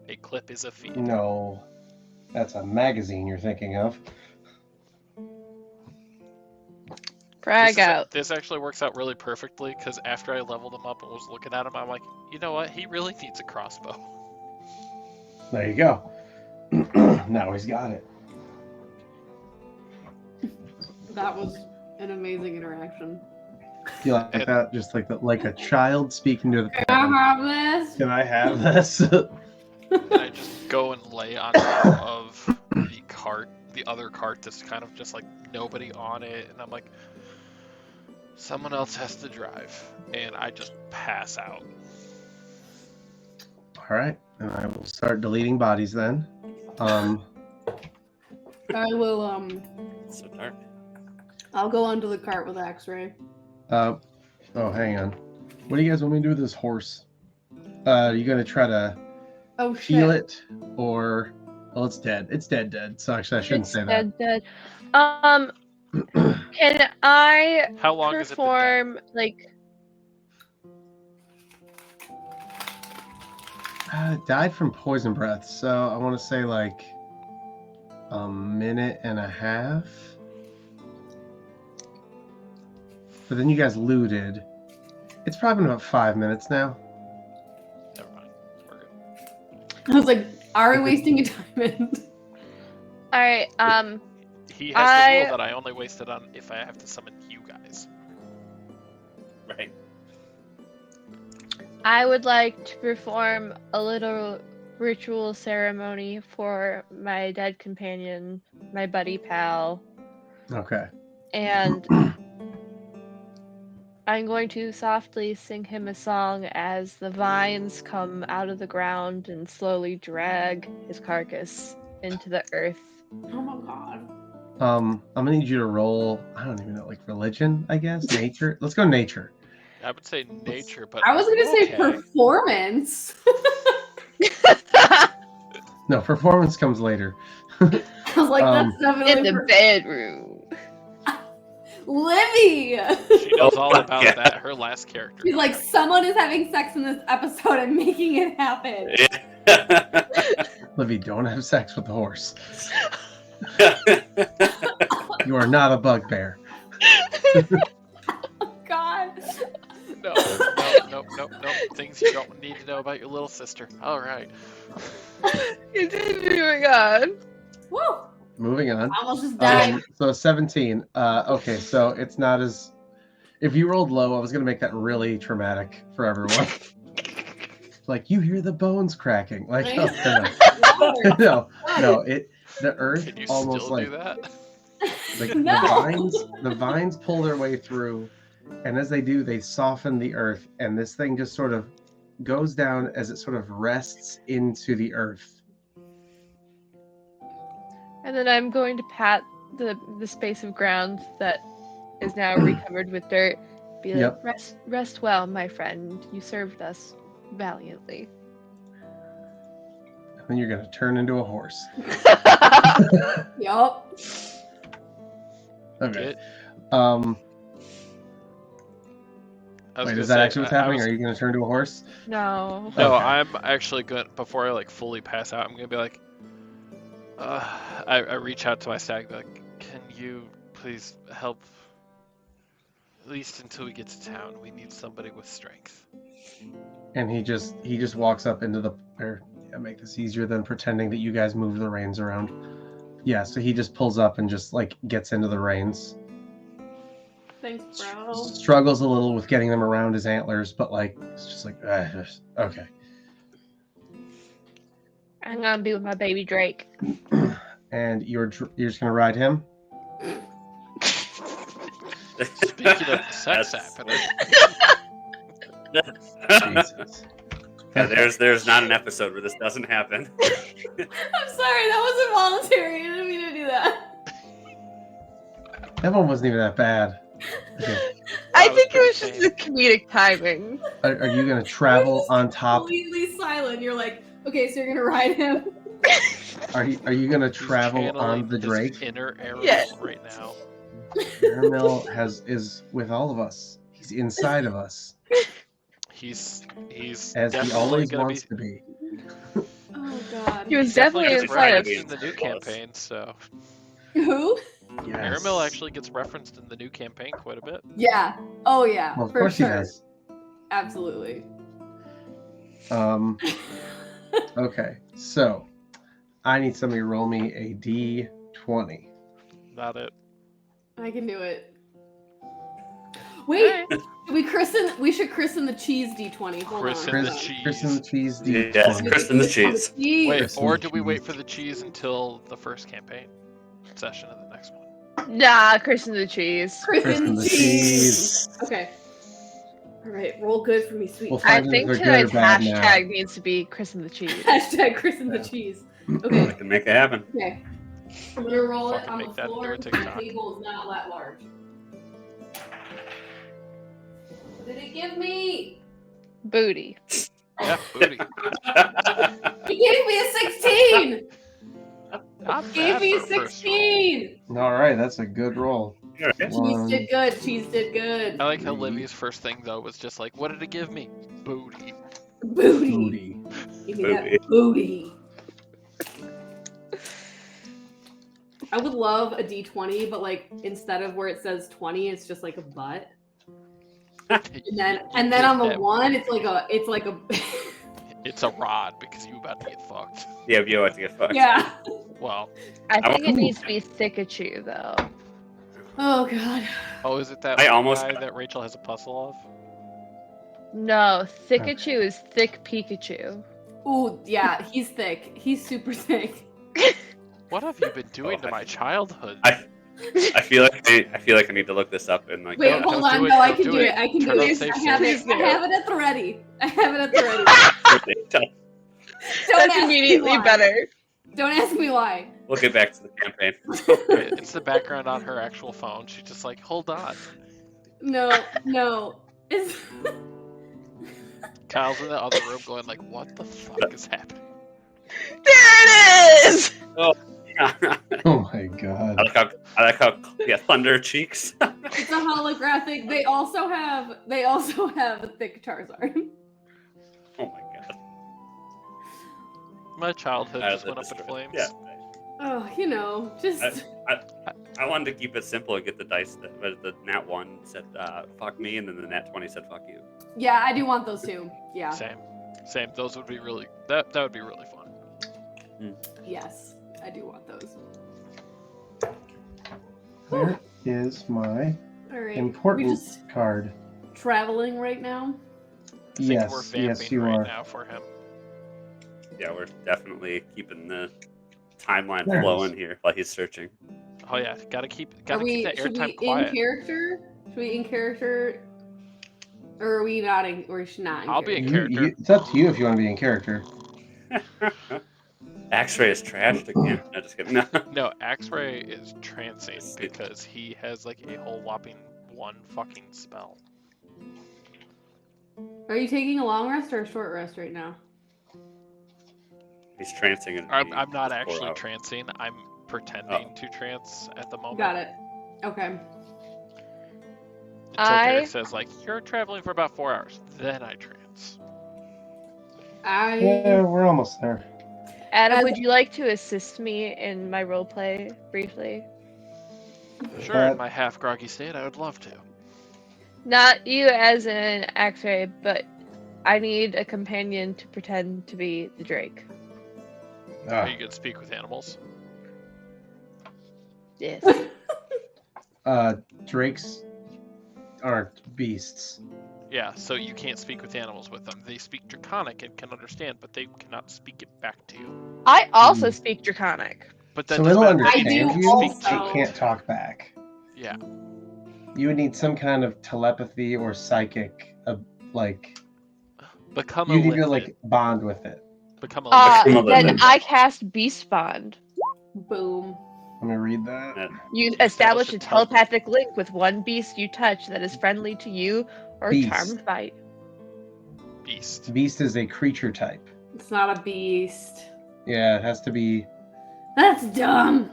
A clip is a feed. no. That's a magazine you're thinking of. Frag out. This actually works out really perfectly because after I leveled him up and was looking at him, I'm like, you know what? He really needs a crossbow. There you go. Now he's got it. That was an amazing interaction. You like And- that? Just like a child speaking to the Can parent. I have this? Can I have this? And I just go and lay on top of the cart, the other cart that's kind of just like nobody on it, and I'm like, someone else has to drive, and I just pass out. All right, and I will start deleting bodies then. I will It's so dark. I'll go onto the cart with X-ray. Oh, hang on. What do you guys want me to do with this horse? Are you gonna try to Oh shit. heal it, or well, it's dead. It's dead. So actually, I shouldn't It's say that. dead. Can I How long has it been dead? perform like It died from poison breath, so I want to say like a minute and a half. But then you guys looted. It's probably been about 5 minutes now. Never mind. We're good. I was like, are we wasting your time? Alright, He has the I- rule that I only waste it on if I have to summon you guys. Right. I would like to perform a little ritual ceremony for my dead companion, my buddy pal. Okay. And I'm going to softly sing him a song as the vines come out of the ground and slowly drag his carcass into the earth. Oh my god. I'm gonna need you to roll. I don't even know, like religion, I guess. Nature. Let's go nature. I would say nature, but I was gonna say okay. performance. No, performance comes later. I was like, that's definitely In the bedroom. Livy! She knows all about that. Her last character. She's like, someone is having sex in this episode and making it happen. Livy, don't have sex with the horse. You are not a bugbear. Oh god. No. Things you don't need to know about your little sister. All right. Continuing on. Woo! Moving on. I almost just died. So 17. Okay, so it's not as. If you rolled low, I was gonna make that really traumatic for everyone. Like you hear the bones cracking. Like no. The earth Can you almost still like do that? like No. the vines pull their way through, and as they do, they soften the earth, and this thing just sort of goes down as it sort of rests into the earth. And then I'm going to pat the space of ground that is now recovered with dirt. Be like, Yep. rest well, my friend. You served us valiantly. And then you're gonna turn into a horse. Yup. Okay. Get- Wait, I was gonna is that say, actually what's happening? Are you gonna turn into a horse? No. No, Okay. I'm actually going before I like fully pass out. I'm gonna be like, I reach out to my stag, be like, can you please help? At least until we get to town, we need somebody with strength. And he just walks up into the. Or yeah, make this easier than pretending that you guys move the reins around. Yeah, so he just pulls up and just like gets into the reins. Thanks, bro. Struggles a little with getting them around his antlers, but like it's just like okay. I'm gonna be with my baby Drake. And you're just gonna ride him. Speaking of sex happening, Jesus. Yeah, there's not an episode where this doesn't happen. I'm sorry, that wasn't voluntary. I didn't mean to do that. That one wasn't even that bad. Okay. I That was think it was pretty just the comedic timing. Are you gonna travel on top? Completely silent. You're like, okay, so you're gonna ride him. Are you gonna he's travel on channeling the his Drake? inner arrow Yeah. right now. Aramil is with all of us. He's inside of us, He's as he definitely always gonna wants be. to be. Oh god. He was definitely gets inside of referenced in the new campaign, so Who? Yes. Aramil actually gets referenced in the new campaign quite a bit. Yeah. Oh yeah. Well, of for course sure. he does. Absolutely. Okay, so I need somebody to roll me a D20. Not it. I can do it. Wait, we should christen the cheese D20. Hold Christen on. the cheese. Christen the cheese D20. Yes, Kristen the cheese. Wait, Christen or the do we wait cheese. for the cheese until the first campaign session of the next one? Nah, Christen the cheese. Christen the the cheese. cheese. Okay. All right, roll good for me, sweet. Well, I Find think if they're tonight's good or bad now. hashtag needs to be Christen the cheese. Hashtag christen the cheese. Okay. I can make it happen. Okay. I'm gonna roll it Fucking on the make that floor into a because the TikTok. table is not that large. What did it give me? Booty. Yeah, booty. He gave me a 16! Not Gave bad me a for a first roll. 16! All right, that's a good roll. Alright. Cheese did good. Cheese did good. I like how Livy's first thing though was just like, what did it give me? Booty. Booty. Booty. Give me that booty. I would love a D20, but like instead of where it says 20, it's just like a butt. And then on the one, it's like a It's a rod because you about to get fucked. Yeah, you have to get fucked. yeah. Well, I think it needs to be Thickachu, though. Oh god. oh, is it that I one almost- guy that Rachel has a puzzle of? No, Thickachu is thick Pikachu. Ooh, yeah, he's thick. He's super thick. What have you been doing to my childhood? I feel like I need to look this up and like. Wait, Don't hold do on. it, No, I don't can do do it. it. I can Turn do on it. safe I have search. it. I have it at the ready. I have it at the ready. Don't That's ask me immediately why. better. Don't ask me why. We'll get back to the campaign. It's the background on her actual phone. She's just like, hold on. No. It's Kyle's in the other room going like, what the fuck is happening? There it is! Oh my god. I like how thunder cheeks. it's a holographic. They also have a thick Charizard. Oh my god. My childhood I just was went up in destroyed. flames. Yeah. Just I wanted to keep it simple and get the dice. But the nat 1 said fuck me, and then the nat 20 said fuck you. yeah, I do want those too. Yeah. Same. Those would be really that would be really fun. Yes, I do want those. Where is my All right. important We're just card? traveling right now. I think we're Yes, vamping you right are. now for him. Yeah, we're definitely keeping the timeline There it flowing is. here while he's searching. Oh yeah, gotta keep Are that we? Should airtime we quiet. in character? Should we in character? Or are we not in? Or should not? I'll be in character. It's up to you if you want to be in character. X-ray is trashed again. No, just kidding. No. No, X-Ray is trancing because he has like a whole whopping 1 fucking spell. Are you taking a long rest or a short rest right now? He's trancing. And I'm not just actually pour out. trancing. I'm pretending to trance at the moment. Got it. Okay. Until Derek says like, you're traveling for about 4 hours. Then I trance. Yeah, we're almost there. Adam, would you like to assist me in my roleplay briefly? Sure, in my half groggy state, I would love to. Not you as an X-ray, but I need a companion to pretend to be the Drake. Are you gonna speak with animals? Yes. Drakes aren't beasts. Yeah, so you can't speak with animals with them. They speak Draconic and can understand, but they cannot speak it back to you. I also speak Draconic. But that So doesn't it'll matter. understand I do you, also. but can't talk back. Yeah. You would need some kind of telepathy or psychic, Become a you need to lithic. like bond with it. Become a Become a Then lithic. I cast Beast Bond. Boom. Let me read that. You establish a a tel- telepathic link with one beast you touch that is friendly to you or Beast. charmed by. beast. Beast is a creature type. It's not a beast. Yeah, it has to be. That's dumb.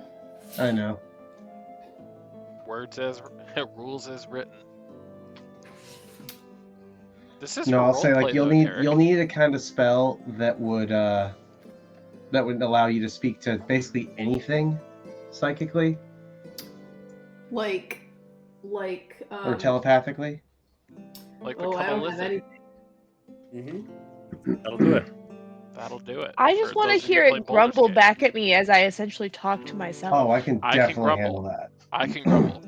I know. Rules as written. This is No, for I'll say like roleplay, you'll though, need Derek. you'll need a kind of spell that would allow you to speak to basically anything psychically Like or telepathically. like Oh, I become a don't have lithic. any. That'll do it. That'll do it. I just For want to those of you hear who play it Baldur's grumble Gate. back at me as I essentially talk to myself. Oh, I can I can definitely grumble. handle that. I can grumble.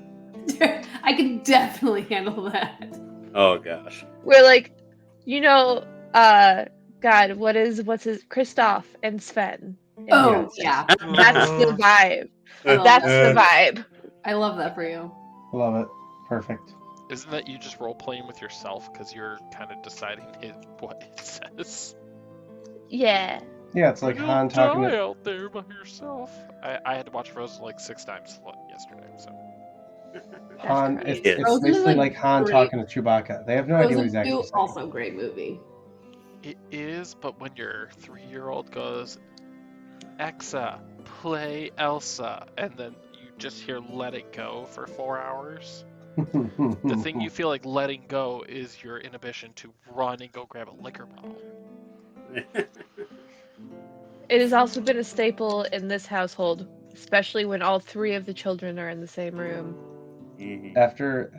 I can definitely handle that. Oh gosh. We're like, God, what's his Kristoff and Sven. Oh yeah, That's the vibe. I love That's that. the vibe. I love that for you. Love it. Perfect. Isn't that you just role playing with yourself because you're kind of deciding what it says? Yeah. Yeah, it's like You'll Han talking die to. out there by yourself. I had to watch Frozen like 6 times yesterday, so Han. That's It's Frozen is, basically like, like Han great. talking to Chewbacca. They have no idea what he's Frozen 2, actually saying. also a great movie. it is. But when your 3-year-old goes, Exa, play Elsa, and then you just hear "Let It Go" for 4 hours. The thing you feel like letting go is your inhibition to run and go grab a liquor bottle. It has also been a staple in this household, especially when all 3 of the children are in the same room. After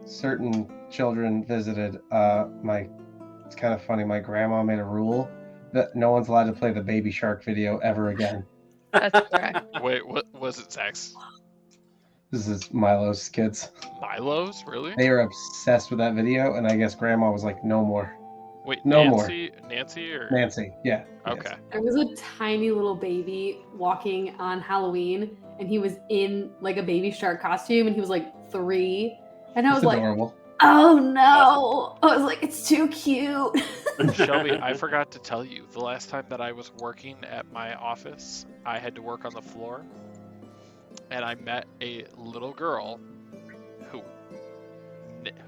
certain children visited, it's kind of funny. My grandma made a rule that no one's allowed to play the Baby Shark video ever again. That's correct. Wait, what was it, Zax? This is Milo's kids. Milo's? Really? They are obsessed with that video, and I guess Grandma was like, "No more." Wait, No Nancy or Nancy, yeah. Okay. There was a tiny little baby walking on Halloween, and he was in like a baby shark costume, and he was like 3, and I was It's like, adorable. "Oh no!" I was like, "It's too cute." Shelby, I forgot to tell you, the last time that I was working at my office, I had to work on the floor, and I met a little girl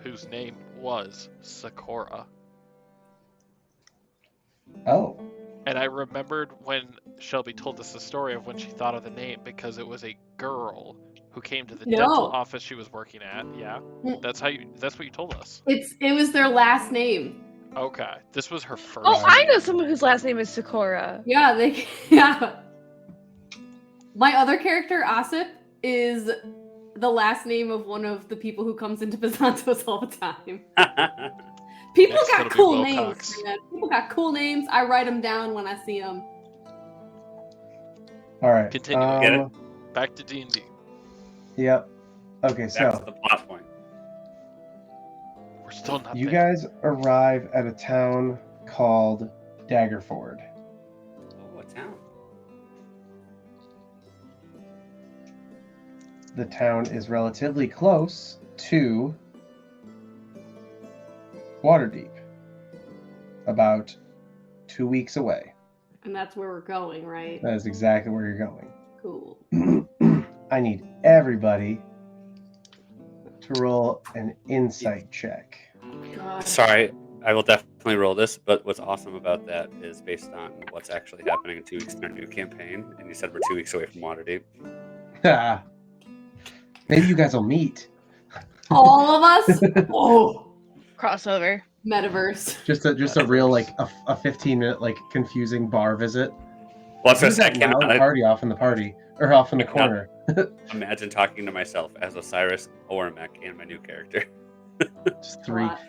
whose name was Sakura. Oh. And I remembered when Shelby told us the story of when she thought of the name, because it was a girl who came to the dental office she was working at. Yeah, that's what you told us. It was their last name. Okay, this was her first. Oh, I know name. someone whose last name is Sakura. Yeah, yeah. My other character, Asip, is the last name of one of the people who comes into Bizantos all the time. People Next, got it'll be cool Wilcox. names, man. People got cool names. I write them down when I see them. All right. Continue. Get it? Back to D&D. Yep. Okay, That's so the plot point. We're still not you there. guys arrive at a town called Daggerfore. Oh, a town. The town is relatively close to Waterdeep, about 2 weeks away. And that's where we're going, right? That is exactly where you're going. Cool. I need everybody to roll an insight check. God. Sorry, I will definitely roll this, but what's awesome about that is based on what's actually happening in 2 weeks in our new campaign, and you said we're 2 weeks away from Waterdeep. Maybe you guys will meet. All of us? Oh. Crossover. Metaverse. Just a real like a 15-minute like confusing bar visit. Well, that's what I Who's said. that loud party off in the Yeah. corner. Imagine talking to myself as Osiris, Ormek, and my new character.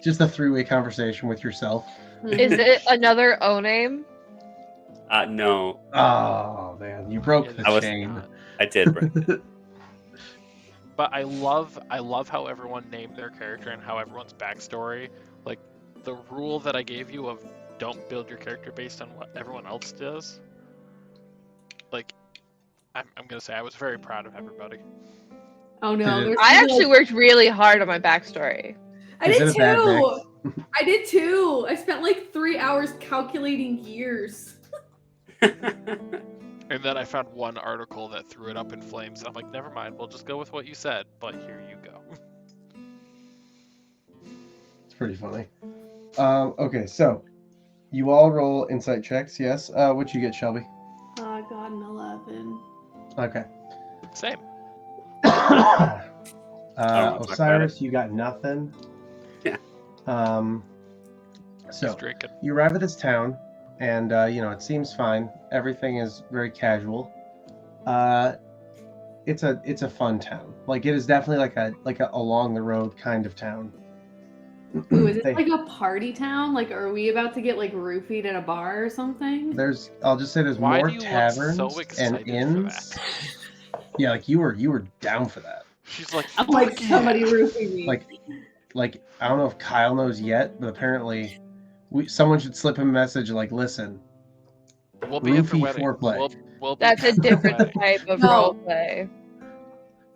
Just a 3-way conversation with yourself. Is it another O name? No. Oh man, you broke the chain. I did break it. But I love how everyone named their character and how everyone's backstory. Like the rule that I gave you of don't build your character based on what everyone else does. Like, I'm gonna say I was very proud of everybody. Oh no. I actually worked really hard on my backstory. I did too. I did too. I spent like 3 hours calculating years. And then I found one article that threw it up in flames. And I'm like, never mind, we'll just go with what you said. But here you go. It's pretty funny. Okay, so you all roll insight checks, yes? What'd you get, Shelby? I got an 11. Okay. Same. Osiris, you got nothing. Yeah. So Drinking. you arrive at this town, and it seems fine. Everything is very casual. It's a fun town. Like it is definitely like a along the road kind of town. Ooh, is it like a party town? Like, are we about to get like roofied at a bar or something? I'll just say there's Why more do you look taverns so and excited for inns. that? Yeah, like you were down for that. She's like, I'm like, "Fuck somebody yeah." roofing me. Like I don't know if Kyle knows yet, but apparently someone should slip him a message like, listen, We'll be at the roofie wedding. foreplay. We'll be That's a at the different wedding. type of No. roleplay.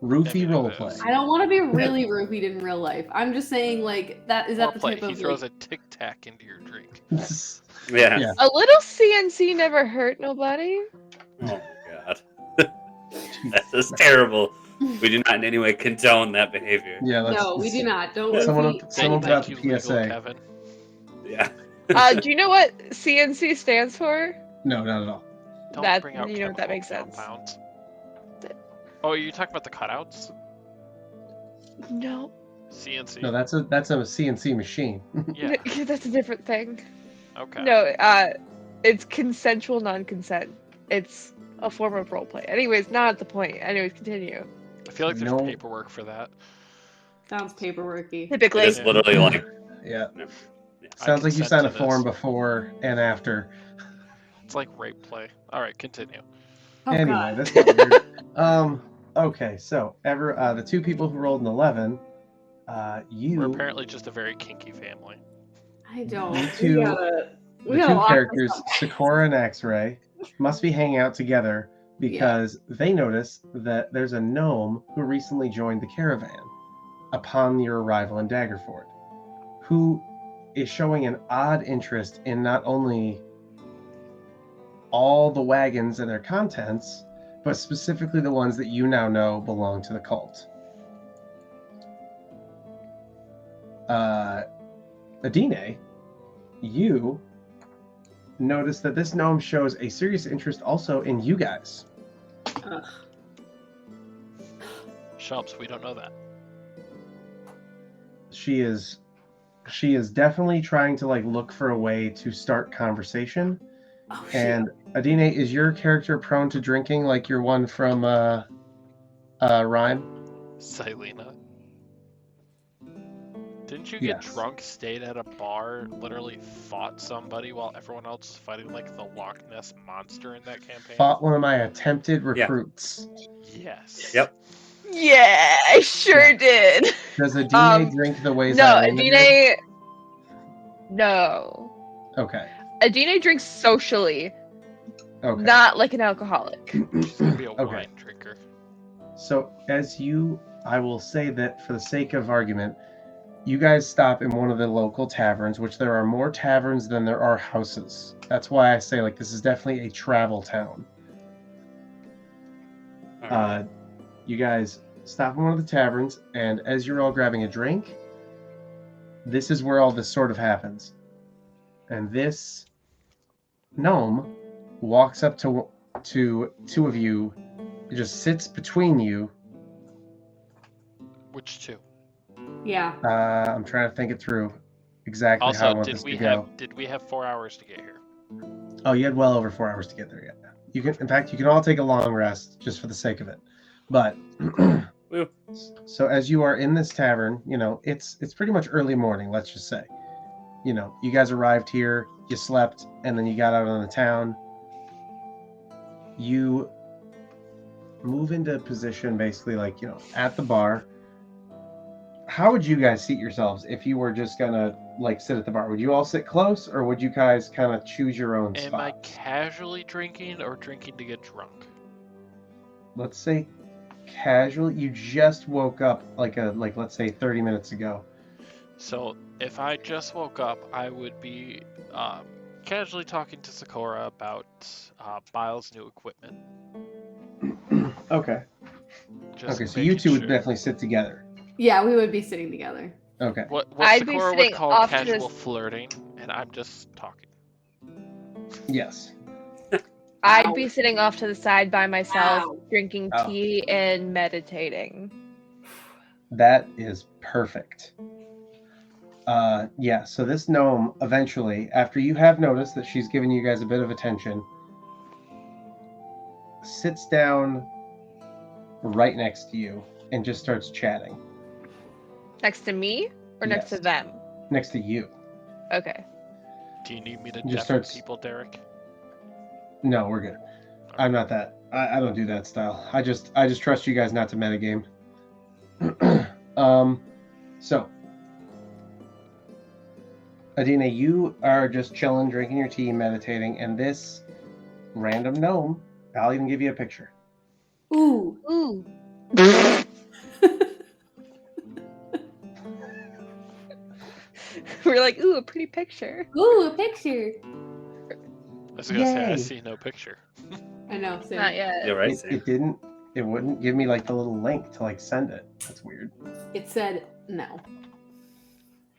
Roofie Maybe it roleplay. is. I don't want to be really roofied in real life. I'm just saying, like, that is that the Play. type He of throws like, a tic tac into your drink. Yeah. Yeah. A little CNC never hurt nobody. Oh my god. That is terrible. We do not in any way condone that behavior. Yeah, no, we do not. Don't Someone roofie someone put anybody. out Thank the you, PSA. legal Kevin. Yeah. Do you know what CNC stands for? No, not at all. Don't That- bring out you know, that makes chemical sense. compounds. Oh, are you talking about the cutouts? No. CNC. No, that's a CNC machine. Yeah. That's a different thing. Okay. No, it's consensual non-consent. It's a form of roleplay. Anyways, not the point. Anyways, continue. I feel like there's No. paperwork for that. Sounds paperworky. Typically. It's literally like Yeah. yeah. Sounds like you consent signed a to form this. before and after. It's like rape play. All right, continue. Oh, Anyway, God. that's not weird. Okay, so the two people who rolled an 11, We're you, apparently just a very kinky family. I don't. you two, We the gotta two lock characters, this up. Sakura and X-Ray, must be hanging out together because they notice that there's a gnome who recently joined the caravan upon your arrival in Daggerford, who is showing an odd interest in not only all the wagons and their contents, but specifically the ones that you now know belong to the cult. Adine, you notice that this gnome shows a serious interest also in you guys. Ugh. Shumps, we don't know that. She is definitely trying to look for a way to start conversation. Oh, shit. And Adine, is your character prone to drinking like your one from Rhyme? Silena. Didn't you get Yes. drunk, stayed at a bar, literally fought somebody while everyone else was fighting like the Loch Ness monster in that campaign? Fought one of my attempted recruits. Yes. Yep. Yeah, I sure Yeah. did. Does Adine drink the ways No, Irene did? Adine. No. Okay. Adine drinks socially, Okay. not like an alcoholic. She's gonna be a Okay. wine drinker. So I will say that for the sake of argument, you guys stop in one of the local taverns, which there are more taverns than there are houses. That's why I say this is definitely a travel town. All right. You guys stop in one of the taverns, and as you're all grabbing a drink, this is where all this sort of happens. And this gnome walks up to two of you, just sits between you. Which two? Yeah. I'm trying to think it through exactly how I Also, want this to go. did we have 4 hours to get here? Oh, you had well over 4 hours to get there. Yeah. You can all take a long rest just for the sake of it. But so as you are in this tavern, it's pretty much early morning. Let's just say, you guys arrived here, you slept, and then you got out on the town. You move into position, basically, at the bar. How would you guys seat yourselves if you were just gonna sit at the bar? Would you all sit close, or would you guys kind of choose your own Am I spot? casually drinking or drinking to get drunk? Let's say casually. You just woke up let's say 30 minutes ago. So if I just woke up, I would be casually talking to Sakura about Bile's new equipment. Okay. Just Okay, so you making two would sure. definitely sit together. Yeah, we would be sitting together. Okay. What I'd be Sakura would sitting call off to casual this- flirting, and I'm just talking. Yes. I'd be sitting off to the side by myself, Wow. drinking Oh. tea and meditating. That is perfect. Yeah, so this gnome eventually, after you have noticed that she's giving you guys a bit of attention, sits down right next to you and just starts chatting. Next to me or next to Yes. them? Next to you. Okay. Do you need me to Just deafen starts- people, Derek? No, we're good. I'm not that. I don't do that style. I just trust you guys not to metagame. So Adine, you are just chilling, drinking your tea, meditating, and this random gnome, I'll even give you a picture. Ooh. Ooh. We're like, ooh, a pretty picture. Ooh, a picture. I was gonna say I Yay. see no picture. I know. Same. Not yet. You're right. It wouldn't give me the little link to send it. That's weird. It said no.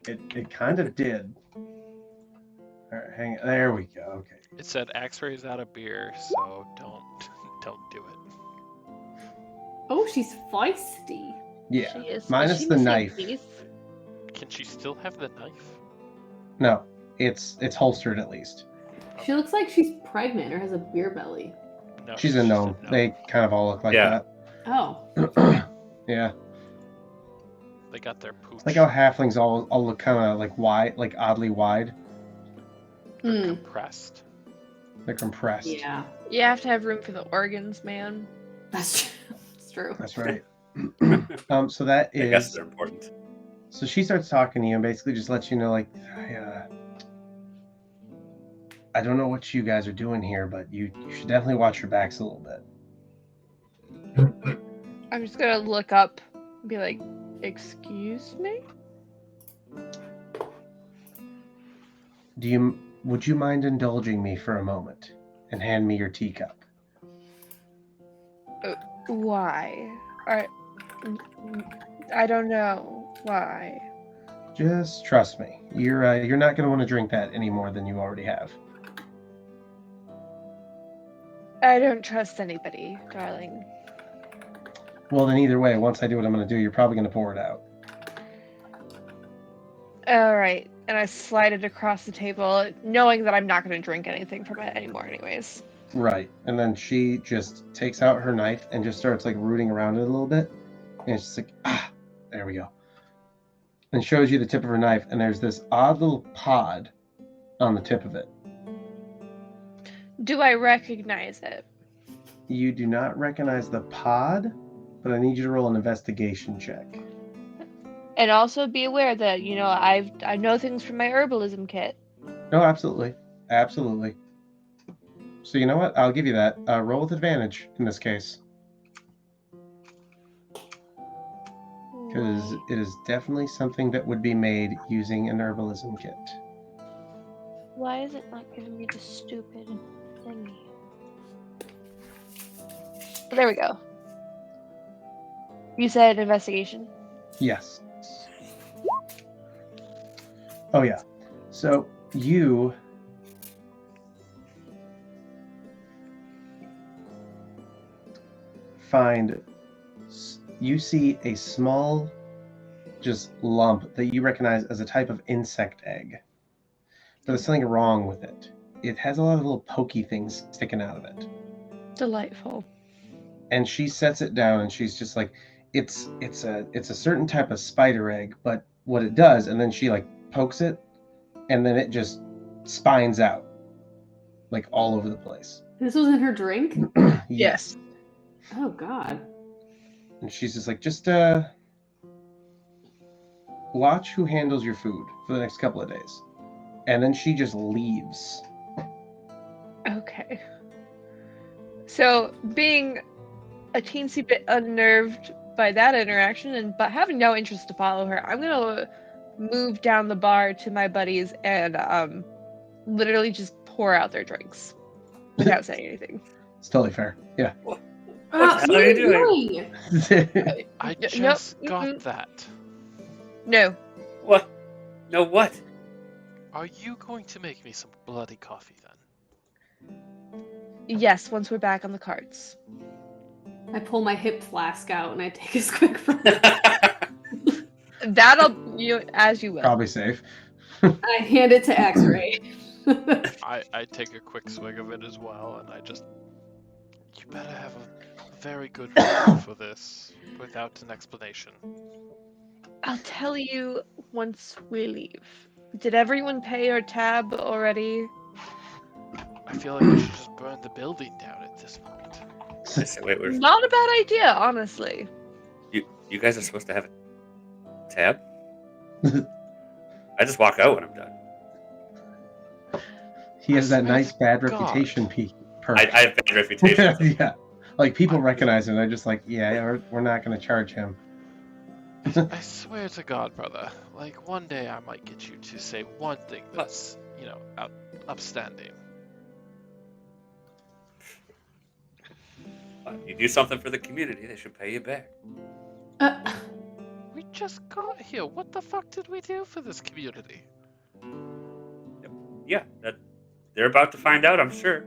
It kind of did. All right, hang on. There we go. Okay. It said X-ray's out of beer, so don't do it. Oh, she's feisty. Yeah. She is. Minus is she the in same knife. piece? Can she still have the knife? No, it's holstered at least. She looks like she's pregnant or has a beer belly. No, She's a gnome. They kind of all look like Yeah. Oh. that. Yeah. They got their pooch. Like how halflings all look kind of wide, oddly wide. They're Hmm. compressed. They're compressed. Yeah. You have to have room for the organs, man. That's true. That's true. That's right. So that I guess is. they're important. So she starts talking to you and basically just lets you know, like, I don't know what you guys are doing here, but you should definitely watch your backs a little bit. I'm just gonna look up and be like, excuse me? Would you mind indulging me for a moment and hand me your teacup? Why? I don't know. Why? Just trust me. You're not going to want to drink that any more than you already have. I don't trust anybody, darling. Well, then either way, once I do what I'm going to do, you're probably going to pour it out. Alright, and I slide it across the table, knowing that I'm not going to drink anything from it anymore anyways. Right. And then she just takes out her knife and just starts like rooting around it a little bit. And it's just like, there we go. And shows you the tip of her knife, and there's this odd little pod on the tip of it. Do I recognize it? You do not recognize the pod, but I need you to roll an investigation check. And also be aware that, I know things from my herbalism kit. No, absolutely. Absolutely. So you know what? I'll give you that. Roll with advantage in this case. Because it is definitely something that would be made using an herbalism kit. Why is it not giving me the stupid thingy? There we go. You said investigation? Yes. Oh, yeah. So you see a small just lump that you recognize as a type of insect egg. But there's something wrong with it. It has a lot of little pokey things sticking out of it. Delightful. And she sets it down and she's just like, it's a certain type of spider egg, but what it does, and then she like pokes it, and then it just spines out like all over the place. This was in her drink? Yes. Oh God. And she's just like, watch who handles your food for the next couple of days. And then she just leaves. Okay. So, being a teensy bit unnerved by that interaction, but having no interest to follow her, I'm gonna move down the bar to my buddies and literally just pour out their drinks without saying anything. It's totally fair. Yeah. What the hell are you doing? I just got that. No. What? No, what? Are you going to make me some bloody coffee then? Yes, once we're back on the carts. I pull my hip flask out and I take a quick from That'll as you will. Probably safe. I hand it to X-Ray. I take a quick swig of it as well, and you better have a very good reason for this without an explanation. I'll tell you once we leave. Did everyone pay our tab already? I feel like we should just burn the building down at this point. Wait, Not a bad idea, honestly. You guys are supposed to have a tab? I just walk out when I'm done. He has that nice bad reputation. I have bad reputation. Yeah. Like, people recognize him. They're just like, yeah, we're not going to charge him. I swear to God, brother. Like, one day I might get you to say one thing that's, upstanding. You do something for the community, they should pay you back. We just got here. What the fuck did we do for this community? Yeah, they're about to find out, I'm sure.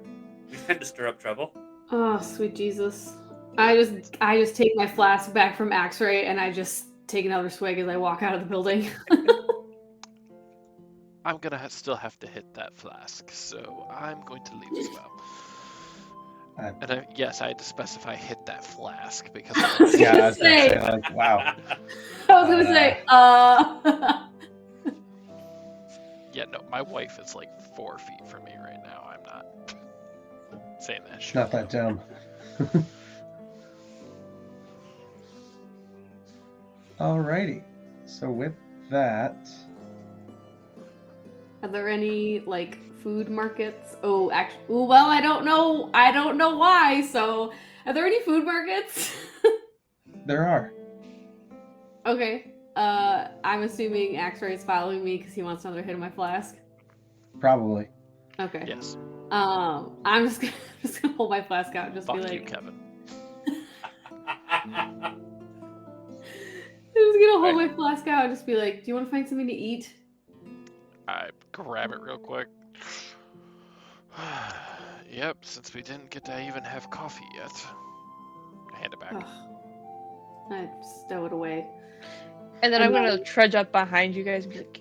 We tend to stir up trouble. Oh, sweet Jesus. I just take my flask back from X-Ray and I just take another swig as I walk out of the building. I'm gonna still have to hit that flask, so I'm going to leave as well. And yes, I had to specify hit that flask because I was gonna say, like, wow. I was gonna say, Yeah, no, my wife is like 4 feet from me right now. I'm not saying that shit. Not that dumb. Alrighty. So with that, Are there any like food markets? Oh, actually, well, I don't know. I don't know why. So, are there any food markets? there are. Okay. I'm assuming Axray is following me because he wants another hit of my flask. Probably. Okay. Yes. I'm just gonna hold my flask out and just Fuck be you, like, Kevin. I'm just gonna hold my flask out and just be like, do you want to find something to eat? I grab it real quick. Yep, since we didn't get to even have coffee yet. Hand it back. Ugh. I stow it away. And then And I'm gonna then- trudge up behind you guys and be like,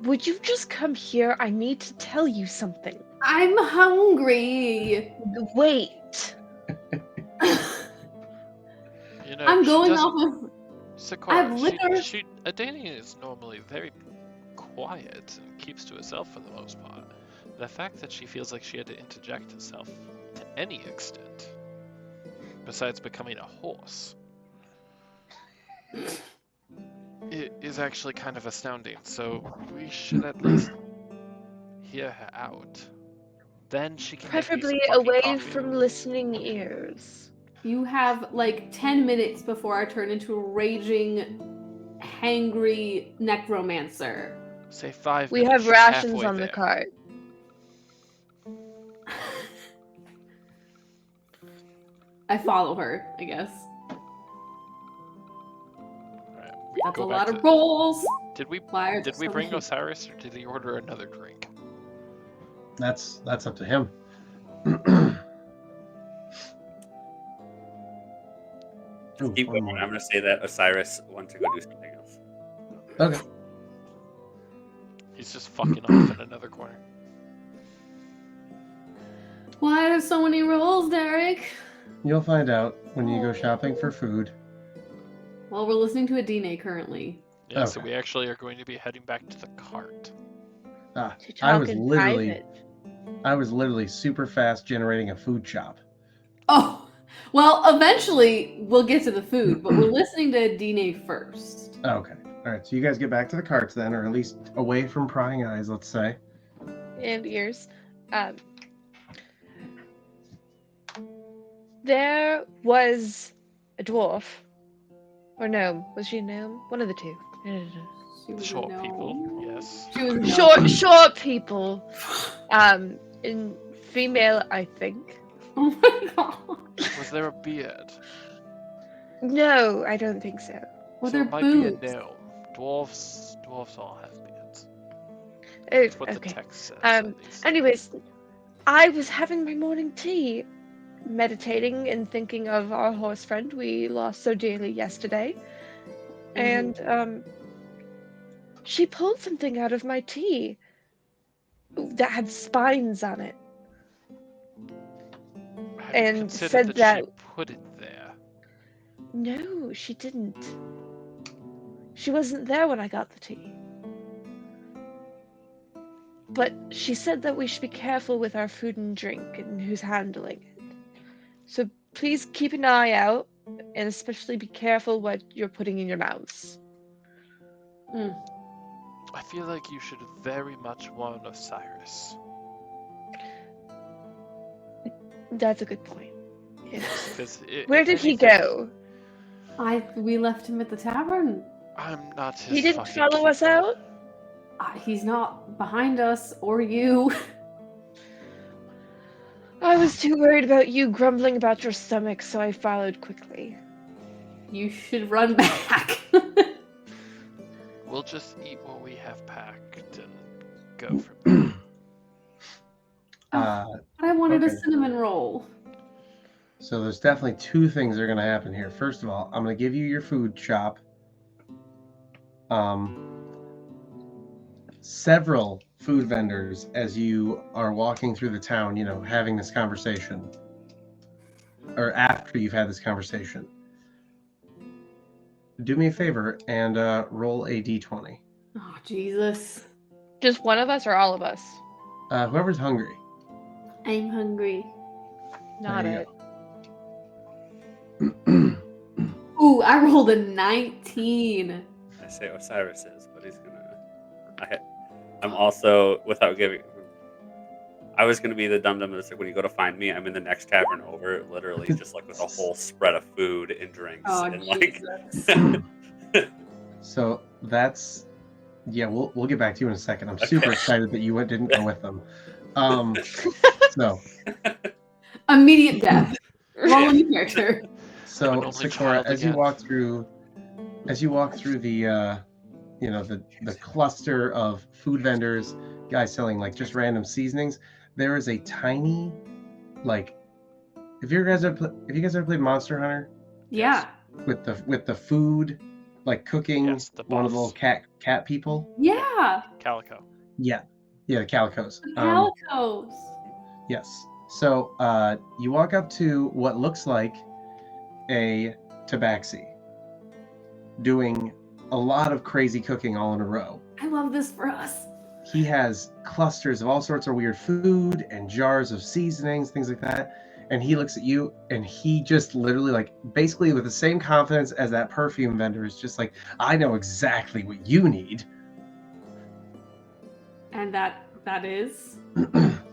would you just come here? I need to tell you something. I'm hungry. Wait. You know, I'm she going doesn't- off of. Sakura, I've literally- Adanian is normally very quiet and keeps to herself for the most part. The fact that she feels like she had to interject herself to any extent, besides becoming a horse, it is actually kind of astounding. So we should at least hear her out. Then she can make me some Preferably fucking away coffee. from listening ears. You have like 10 minutes before I turn into a raging, hangry necromancer. Say 5 We minutes. have she's rations halfway on the there. cart. I follow her, I guess. Alright, That's go a back lot to- of rolls. Did we Why are Did there we so bring many? Osiris, or did he order another drink? That's up to him. Ooh, Keep one going. more. I'm gonna say that Osiris wants to go do something else. Okay. He's just fucking off in another corner. Why are there so many rolls, Derek? You'll find out when you go shopping for food. Well, we're listening to a Dine currently. Yeah, so Okay. we actually are going to be heading back to the cart. Ah, To I talk was in literally, private. super fast generating a food shop. Oh, well, eventually we'll get to the food, but we're listening to Dine first. Okay. All right. So you guys get back to the carts then, or at least away from prying eyes, let's say. And ears. There was a dwarf. Or gnome. Was she a gnome? One of the two. She was a Short gnome. people, yes. She was a gnome. Short people. In female, I think. Oh my god. Was there a beard? No, I don't think so. Were So there it might boobs? be a gnome. Dwarves all have beards. Oh, That's what the okay. text says. Um, at least. Anyways, I was having my morning tea, meditating and thinking of our horse friend we lost so dearly yesterday. And she pulled something out of my tea that had spines on it. Have you and considered said that that- she put it there? No, she didn't. She wasn't there when I got the tea. But she said that we should be careful with our food and drink and who's handling it. So please keep an eye out and especially be careful what you're putting in your mouths. I feel like you should very much warn Osiris. That's a good point. Yes. 'Cause Where if did he anything, go? We left him at the tavern. I'm not his He didn't fucking follow us keeper. out? He's not behind us or you. I was too worried about you grumbling about your stomach, so I followed quickly. You should run back. We'll just eat what we have packed and go from there. I wanted Okay. a cinnamon roll. So there's definitely two things that are going to happen here. First of all, I'm going to give you your food shop. Several food vendors as you are walking through the town, having this conversation. Or after you've had this conversation. Do me a favor and roll a d20. Oh, Jesus. Just one of us or all of us? Whoever's hungry. I'm hungry. Not There you it. go. Ooh, I rolled a 19. I say Osiris is, but he's gonna. I'm also without giving. I was gonna be the dum-dum that's like, when you go to find me, I'm in the next tavern over, literally just like with a whole spread of food and drinks, Oh, and like. Jesus. So that's yeah. We'll get back to you in a second. I'm super excited that you didn't go with them. So Immediate death. Roll a new character. so I'm an only Sakura, child as you again. walk through the the cluster of food vendors, guys selling like just random seasonings, there is a tiny, like, if you guys ever played Monster Hunter Yeah. with the food, like cooking, Yes, the one of the little boss. cat people. Yeah. Calico. Yeah, the calicos. The calicos. Yes. So you walk up to what looks like a tabaxi doing a lot of crazy cooking all in a row. I love this for us. He has clusters of all sorts of weird food and jars of seasonings, things like that. And he looks at you and he just literally, like, basically with the same confidence as that perfume vendor, is just like, I know exactly what you need. And that is?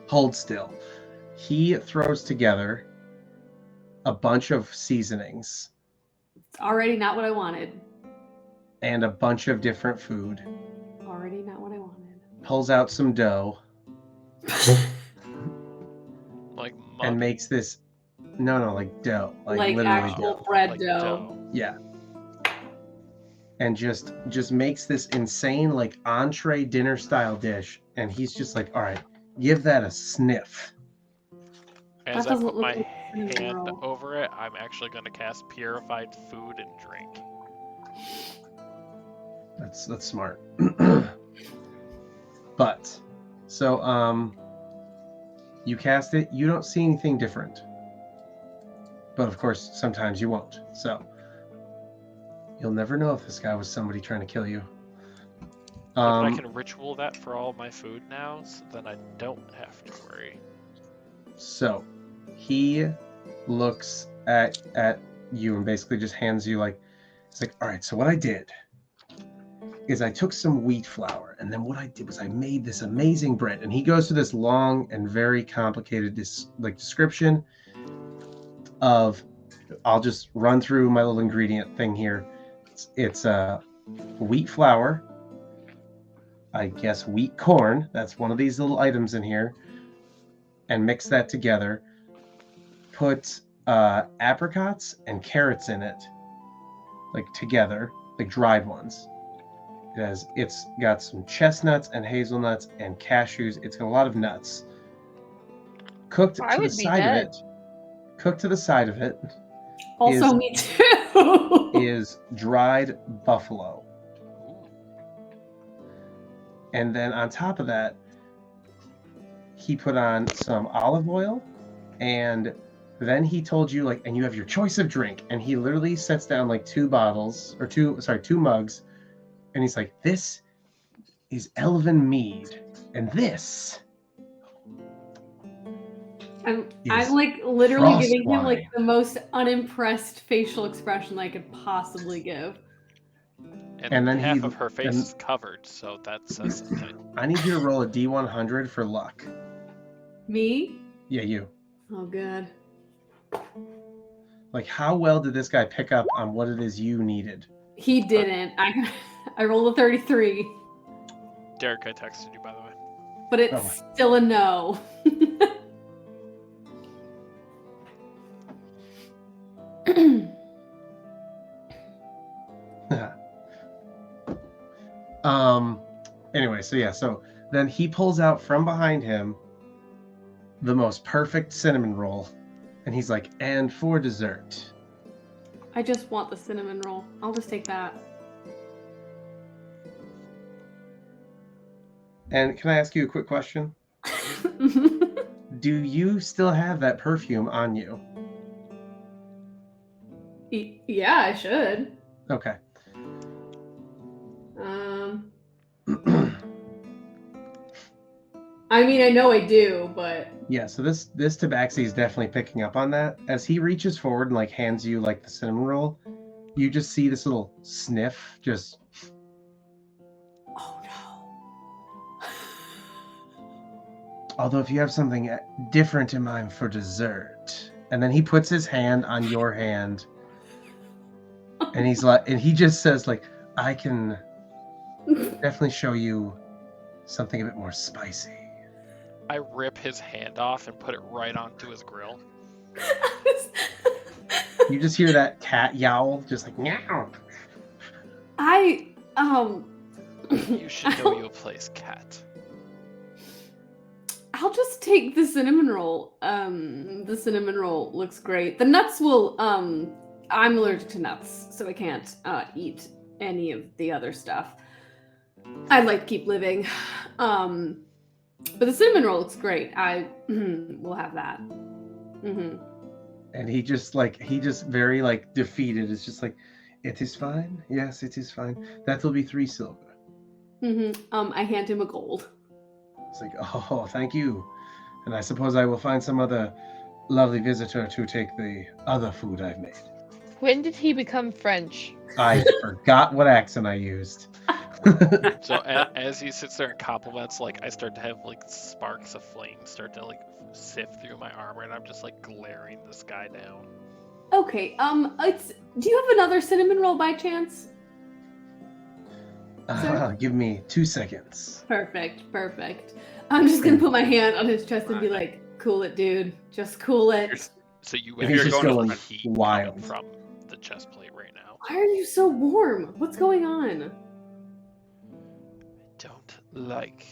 Hold still. He throws together a bunch of seasonings It's already not what I wanted. and a bunch of different food. Already not what I wanted. Pulls out some dough Like mug. and makes this like dough, like literally actual dough. bread like dough. Yeah. And just makes this insane, like, entree dinner style dish, and he's just like, all right, give that a sniff. As That I doesn't put look my like cinnamon hand roll. over it, I'm actually going to cast Purified Food and Drink. That's smart. But so you cast it, you don't see anything different, but of course sometimes you won't, so you'll never know if this guy was somebody trying to kill you. But I can ritual that for all my food now, so then I don't have to worry. So he looks at you and basically just hands you, like, it's like, all right, so what I did is I took some wheat flour, and then what I did was I made this amazing bread. And he goes through this long and very complicated description of, I'll just run through my little ingredient thing here. It's wheat flour, I guess wheat corn, that's one of these little items in here, and mix that together. Put apricots and carrots in it, like together, like dried ones. It's got some chestnuts and hazelnuts and cashews. It's got a lot of nuts. Cooked I to the would be side dead. of it. Cooked to the side of it Also, me too. is dried buffalo. Ooh. And then on top of that, he put on some olive oil, and then he told you, like, and you have your choice of drink. And he literally sets down like two mugs, and he's like, this is elven mead, and this I'm is like literally frost giving him like wine. the most unimpressed facial expression I could possibly give. And then half he- of her face and- is covered, so that says something. I need you to roll a D100 for luck. Me? Yeah, you. Oh, good. Like, how well did this guy pick up on what it is you needed? He didn't. I rolled a 33, Derek, I texted you, by the way. but it's Oh. still a no. Anyway, so then he pulls out from behind him the most perfect cinnamon roll, and he's like, and for dessert. I just want the cinnamon roll. I'll just take that. And can I ask you a quick question? Do you still have that perfume on you? Yeah, I should. Okay. I mean, I know I do, but Yeah, so this tabaxi is definitely picking up on that. As he reaches forward and like hands you like the cinnamon roll, you just see this little sniff just. Oh no. Although if you have something different in mind for dessert. And then he puts his hand on your hand. And he's like, and he just says like, I can definitely show you something a bit more spicy. I rip his hand off and put it right onto his grill. You just hear that cat yowl, just like meow. You should know your place, cat. I'll just take the cinnamon roll. The cinnamon roll looks great. The nuts will, I'm allergic to nuts, so I can't eat any of the other stuff. I'd like to keep living. But the cinnamon roll looks great. We'll have that. Mm-hmm. And he just very like defeated. It's just like, it is fine. Yes, it is fine. That will be 3 silver. Mm-hmm. I hand him a gold. It's like, oh, thank you. And I suppose I will find some other lovely visitor to take the other food I've made. When did he become French? I forgot what accent I used. So as he sits there and compliments, like I start to have like sparks of flame start to like sift through my armor, and I'm just like glaring this guy down. Okay. Do you have another cinnamon roll by chance? Give me 2 seconds. Perfect. I'm just gonna put my hand on his chest and be like, "Cool it, dude. Just cool it." So you And he's actually just feel going the heat wild. coming from the chest plate right now. Why are you so warm? What's going on? Don't like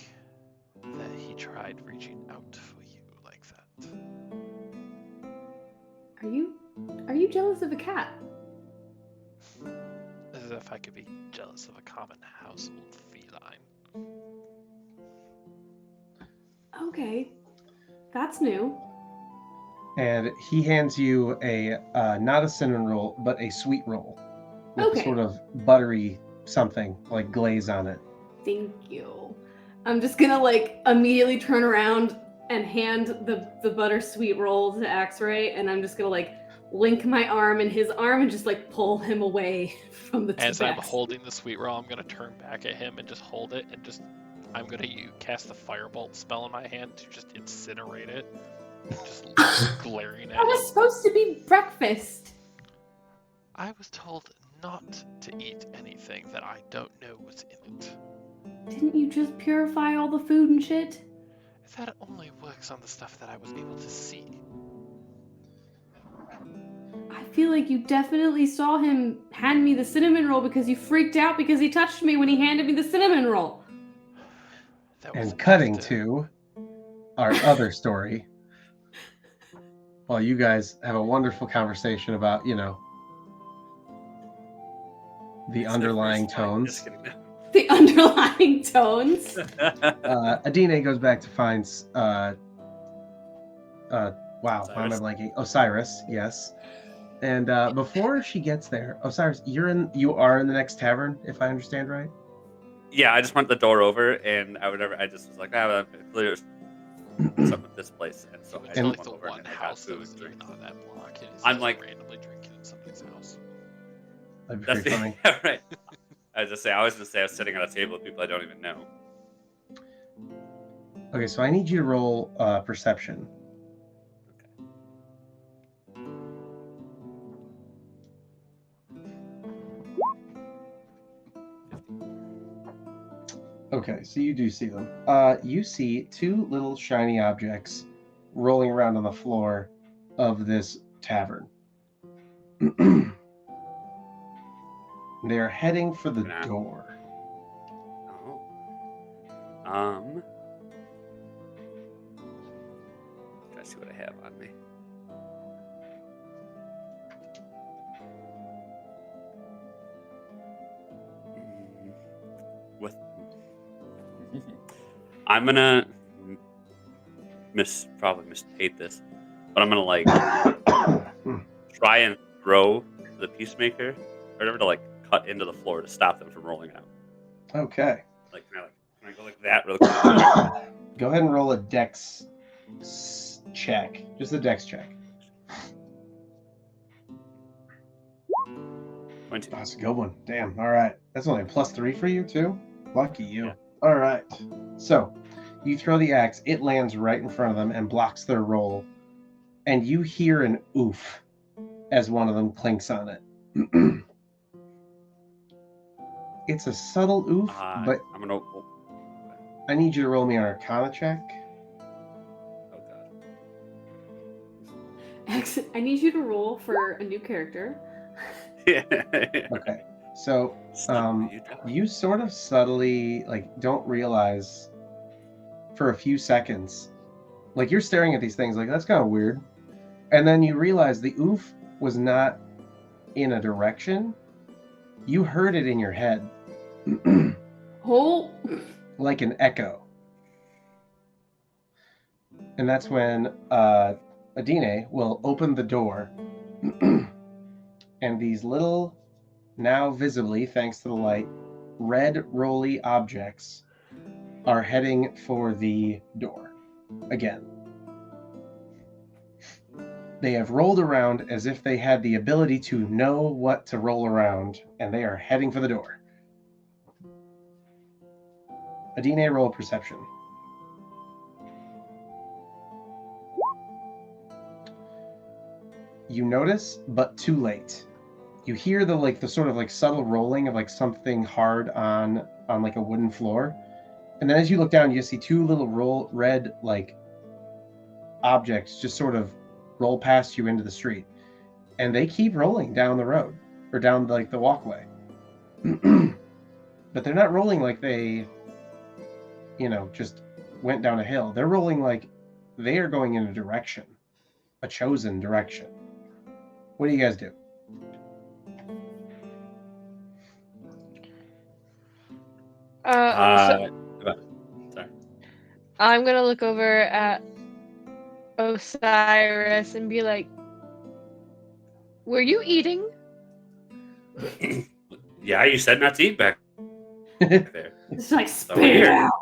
that he tried reaching out for you like that. Are you jealous of a cat? As if I could be jealous of a common household feline. Okay. That's new. And he hands you a not a cinnamon roll, but a sweet roll with Okay. a sort of buttery something like glaze on it. Thank you. I'm just gonna like immediately turn around and hand the butter sweet roll to X-Ray, and I'm just gonna like link my arm in his arm and just like pull him away from the As I'm desk. holding the sweet roll, I'm gonna turn back at him and just hold it, and just I'm gonna cast the firebolt spell in my hand to just incinerate it. Just glaring at That was him. supposed to be breakfast. I was told not to eat anything that I don't know what's in it. Didn't you just purify all the food and shit? That only works on the stuff that I was able to see. I feel like you definitely saw him hand me the cinnamon roll because you freaked out because he touched me when he handed me the cinnamon roll. That was And cutting after- to our other story. While you guys have a wonderful conversation about, the It's underlying their first time. tones. Just kidding. The underlying tones. Adine goes back to find wow, why am I Osiris. blanking? Osiris, yes. And before she gets there, Osiris, you are in the next tavern, if I understand right. Yeah, I just went the door over, and I just was like, I'm clear something with this place, and so He I went just to went like the over one and I got house that food, was even drinks. on that block, and he's I'm just like- randomly drinking in somebody's house. That'd be That's pretty funny. yeah, right. I was sitting at a table with people I don't even know. Okay, so I need you to roll perception. Okay, so you do see them. You see 2 little shiny objects rolling around on the floor of this tavern. They're heading for the Nah. door. Oh. Try to see what I have on me. With I'm gonna probably misstate this, but I'm gonna like try and throw the peacemaker or whatever to like cut into the floor to stop them from rolling out. Okay. Like can I go like that really quick? Go ahead and roll a dex check. Just a dex check. 20. That's a good one. Damn. All right. That's only a +3 for you, too? Lucky you. Yeah. All right. So, you throw the axe. It lands right in front of them and blocks their roll. And you hear an oof as one of them clinks on it. It's a subtle oof, but I'm gonna. I need you to roll me an Arcana check. Oh god. I need you to roll for a new character. Yeah. Okay. So, You you sort of subtly, don't realize for a few seconds, you're staring at these things, that's kind of weird. And then you realize the oof was not in a direction. You heard it in your head. Oh. Like an echo. And that's when Adine will open the door. And these little, now visibly, thanks to the light, red rolly objects are heading for the door again. They have rolled around as if they had the ability to know what to roll around, and they are heading for the door. Adine, roll perception. You notice, but too late. You hear the sort of subtle rolling of something hard on a wooden floor, and then as you look down, you see two little red objects just sort of roll past you into the street, and they keep rolling down the road or down the walkway. But they're not rolling like they, just went down a hill. They're rolling like they are going in a direction, a chosen direction. What do you guys do? Sorry. I'm gonna look over at Osiris and be like, "Were you eating?" Yeah, you said not to eat back there. It's like, So spit it weird. out.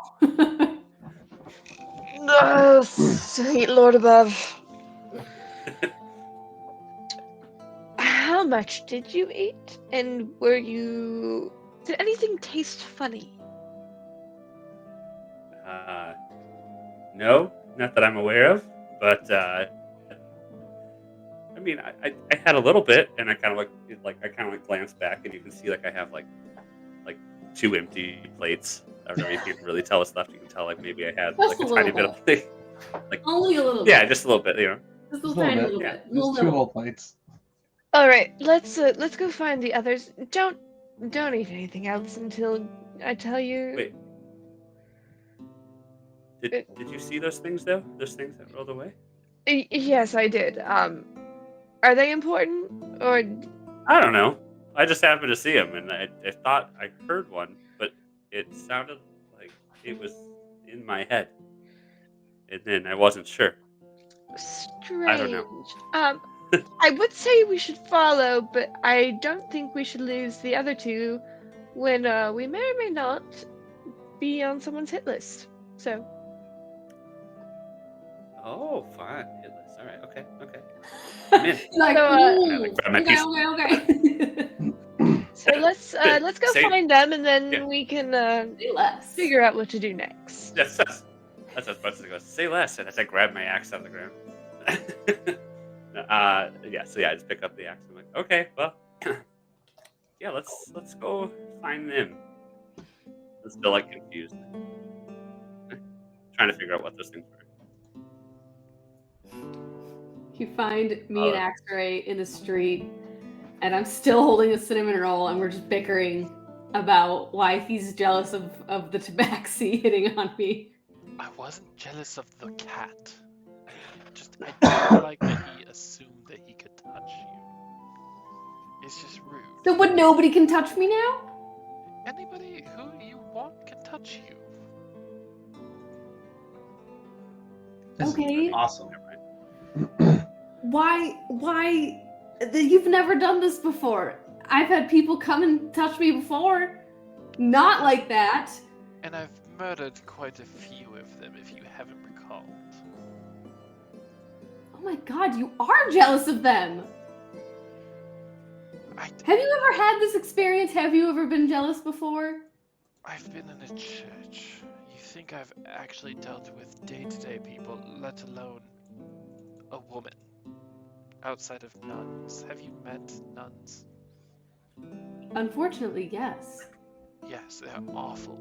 Oh, sweet Lord above. How much did you eat? And did anything taste funny? No, not that I'm aware of, but I mean, I had a little bit, and I kind of glance back, and you can see I have like 2 empty plates. I don't know if you can really tell what's left. You can tell maybe I had Just a a tiny little bit of Only a little yeah, bit. just a little bit, Just a tiny little yeah. bit. Just Little 2 nibble. whole plates. All right, let's go find the others. Don't eat anything else until I tell you. Wait. Did you see those things though? Those things that rolled away? Yes, I did. Are they important or? I don't know. I just happened to see them, and I thought I heard one, but it sounded like it was in my head, and then I wasn't sure. Strange. I don't know. I would say we should follow, but I don't think we should lose the other two when we may or may not be on someone's hit list. So. Oh, fine. Hitless. All right. Okay. I'm in. Like, So, grab my piece. okay. So let's go find them, and then Yeah. we can Say less. figure out what to do next. Yes, that's what I was about to go. Say less, and as I grab my axe out of the ground. So I just pick up the axe. I'm like, okay, well, yeah, let's go find them. I'm still confused, trying to figure out what those things were. You find me and Axray in the street, and I'm still holding a cinnamon roll, and we're just bickering about why he's jealous of the tabaxi hitting on me. I wasn't jealous of the cat. I don't like that he assumed that he could touch you. It's just rude. So what, nobody can touch me now? Anybody who you want can touch you. This Okay. is awesome. Why? You've never done this before. I've had people come and touch me before. Not like that. And I've murdered quite a few of them, if you haven't recalled. Oh my god, you are jealous of them. Have you ever had this experience? Have you ever been jealous before? I've been in a church. You think I've actually dealt with day-to-day people, let alone a woman? Outside of nuns. Have you met nuns? Unfortunately, yes. Yes, they're awful.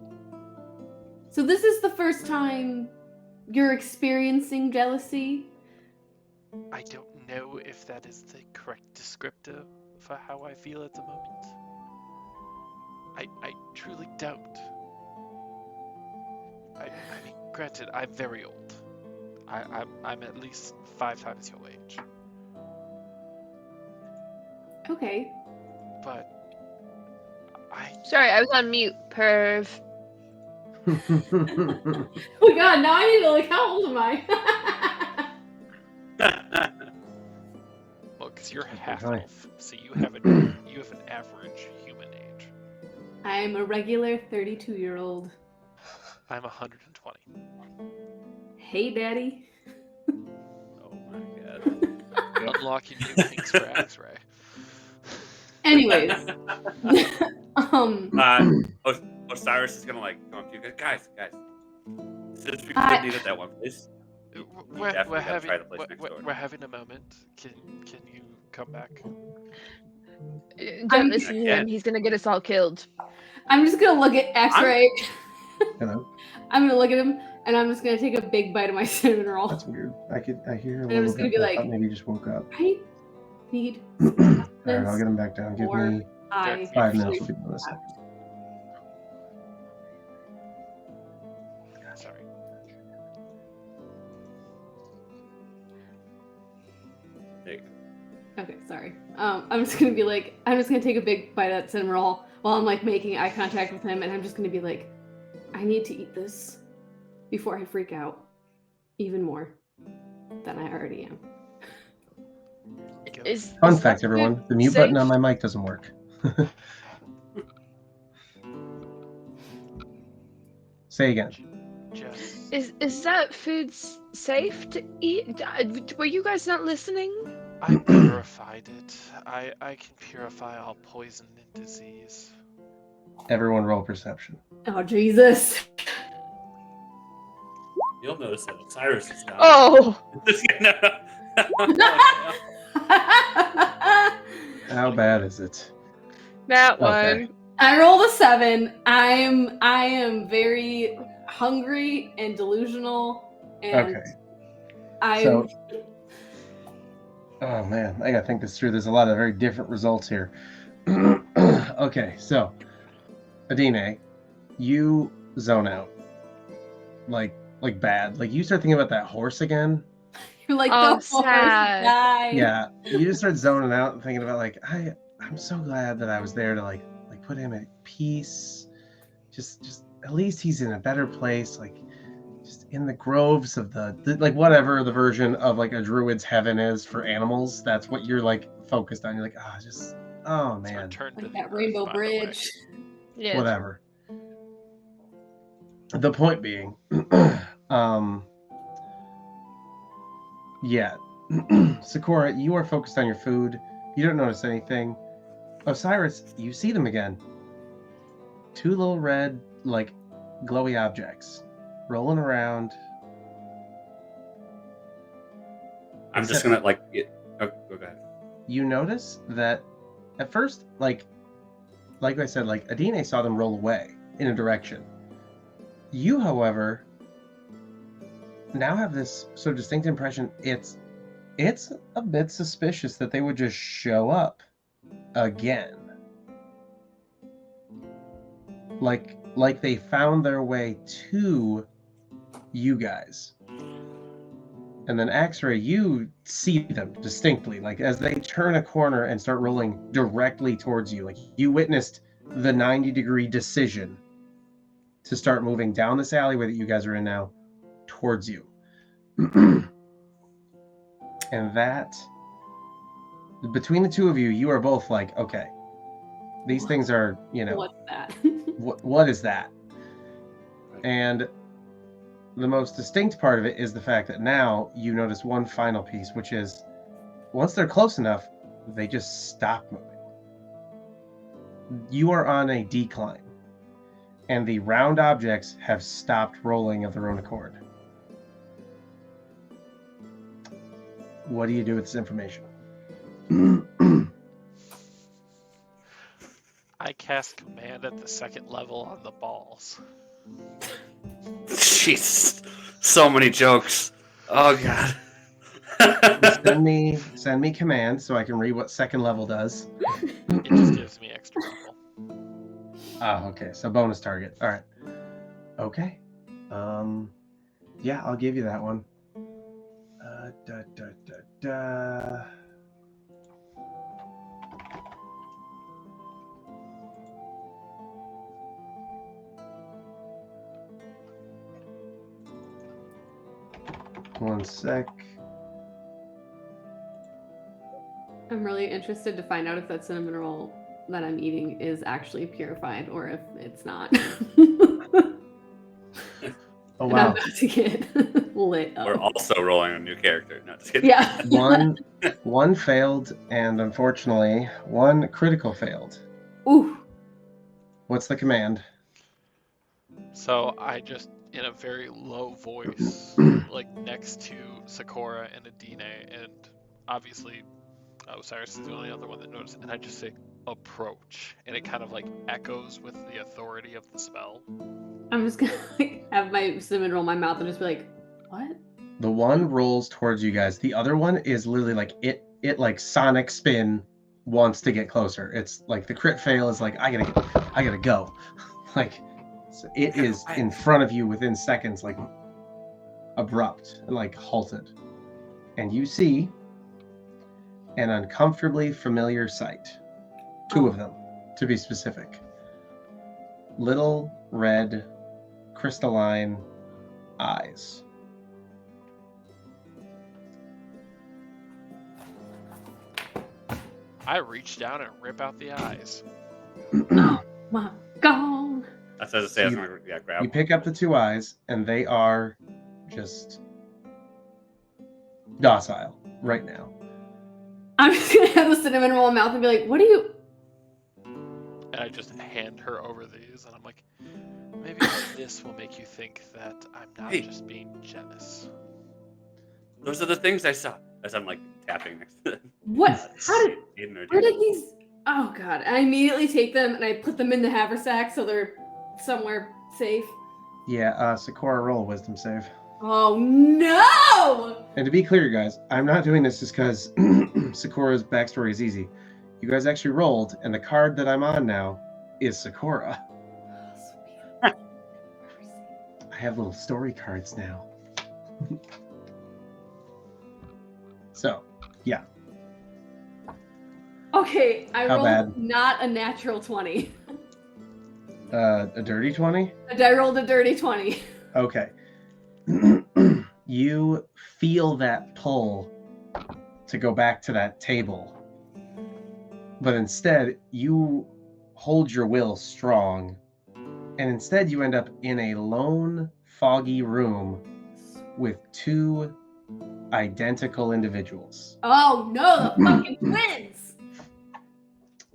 So this is the first time you're experiencing jealousy? I don't know if that is the correct descriptor for how I feel at the moment. I truly don't. I mean, granted, I'm very old. I'm at least 5 times your age. Okay. But Sorry, I was on mute. Perv. Oh my god, now I need to look, how old am I? well, because you're Okay, half hi. elf, so you have an average human age. I'm a regular 32-year-old. I'm 120. Hey, daddy. Oh my god. Unlocking new kinks for X-ray. Anyways. Osiris is gonna like come up to you guys. Since we I- needed that one place, We're definitely gotta having try the place next door. we're having a moment. Can you come back? Don't listen to him. He's gonna get us all killed. I'm just gonna look at X-Ray. Hello. I'm gonna look at him, and I'm just gonna take a big bite of my cinnamon roll. That's weird. I hear a And I'm little just gonna bit. be I like- thought maybe you just woke up. I need All right, I'll get him back down. Give Or me I 5 minutes. We'll be done in a second. Sorry. There you go. Okay, sorry. I'm just gonna take a big bite of that cinnamon roll while I'm like making eye contact with him, and I'm just gonna be like, I need to eat this before I freak out even more than I already am. Fun fact, everyone: the mute button on my mic doesn't work. Say again. Just Is that food safe to eat? Were you guys not listening? I purified it. I can purify all poison and disease. Everyone, roll perception. Oh Jesus! You'll notice that Osiris is down. Oh, How bad is it? that Okay. one. I rolled a 7. I am very hungry and delusional, and Okay. I'm So, oh man, I gotta think this through. There's a lot of very different results here. Okay, so Adine, you zone out, like bad. Like you start thinking about that horse again. you're like Oh, the horse sad. died. Yeah, you just start zoning out and thinking about like I'm so glad that I was there to like put him at peace. Just at least he's in a better place, like just in the groves of the like whatever the version of like a druid's heaven is for animals. That's what you're like focused on. You're like, oh It's man, returned to Like the that earth, rainbow by the way. bridge. Yeah. whatever. The point being, yeah, Sakura, you are focused on your food. You don't notice anything. Osiris, you see them again. 2 little red, like, glowy objects rolling around. I'm just gonna like. Oh, go ahead. You notice that at first, like I said, like Adine saw them roll away in a direction. You, however, now have this so distinct impression. It's a bit suspicious that they would just show up again. Like they found their way to you guys. And then X-Ray, you see them distinctly, like as they turn a corner and start rolling directly towards you. Like you witnessed the 90-degree decision to start moving down this alleyway that you guys are in now towards you. And that, between the two of you, you are both like, okay, these things are, What's that? what is that? And the most distinct part of it is the fact that now you notice one final piece, which is once they're close enough, they just stop moving. you are on a decline, and the round objects have stopped rolling of their own accord. What do you do with this information? I cast command at the second level on the balls. Jeez, so many jokes. Oh god. Send me command so I can read what second level does. It just gives me extra level. Oh, okay. So bonus target. All right. Okay. Yeah, I'll give you that one. Da, da, da, da. One sec. I'm really interested to find out if that cinnamon roll that I'm eating is actually purified or if it's not. Oh And I'm wow. about to get lit up. We're also rolling a new character. No, just kidding. Yeah. One failed, and unfortunately, one critical failed. Ooh. What's the command? So I just, in a very low voice, like next to Sakura and Adine, and obviously Osiris is the only other one that noticed, and I just say, approach. And it kind of like echoes with the authority of the spell. I'm just gonna like, have my cinnamon roll in my mouth and just be like, what? The one rolls towards you guys. The other one is literally like it like sonic spin wants to get closer. It's like the crit fail is like I gotta go. Like so it is in front of you within seconds, like abrupt and like halted. And you see an uncomfortably familiar sight. Two of them, to be specific. Little red crystalline eyes. I reach down and rip out the eyes. Oh my god. That's as I say. You- I'm gonna grab. You pick up the two eyes, and they are just docile right now. I'm just gonna have the cinnamon roll in my mouth and be like, what are you? And I just hand her over these, and I'm like, maybe this will make you think that I'm not Hey. just being jealous. Those are the things I saw. As I'm like tapping next to them. What? How did? Aiden or Where Dean. did these? Oh god! I immediately take them and I put them in the haversack so they're somewhere safe. Yeah, Sakura, roll a wisdom save. Oh no! And to be clear, guys, I'm not doing this just because Sakura's backstory is easy. You guys actually rolled, and the card that I'm on now is Sakura. I have little story cards now. So, yeah. Okay, I How rolled bad? not a natural 20. A dirty 20? I rolled a dirty 20. Okay. You feel that pull to go back to that table. But instead, you hold your will strong. And instead, you end up in a lone, foggy room with two identical individuals. Oh no, the fucking twins!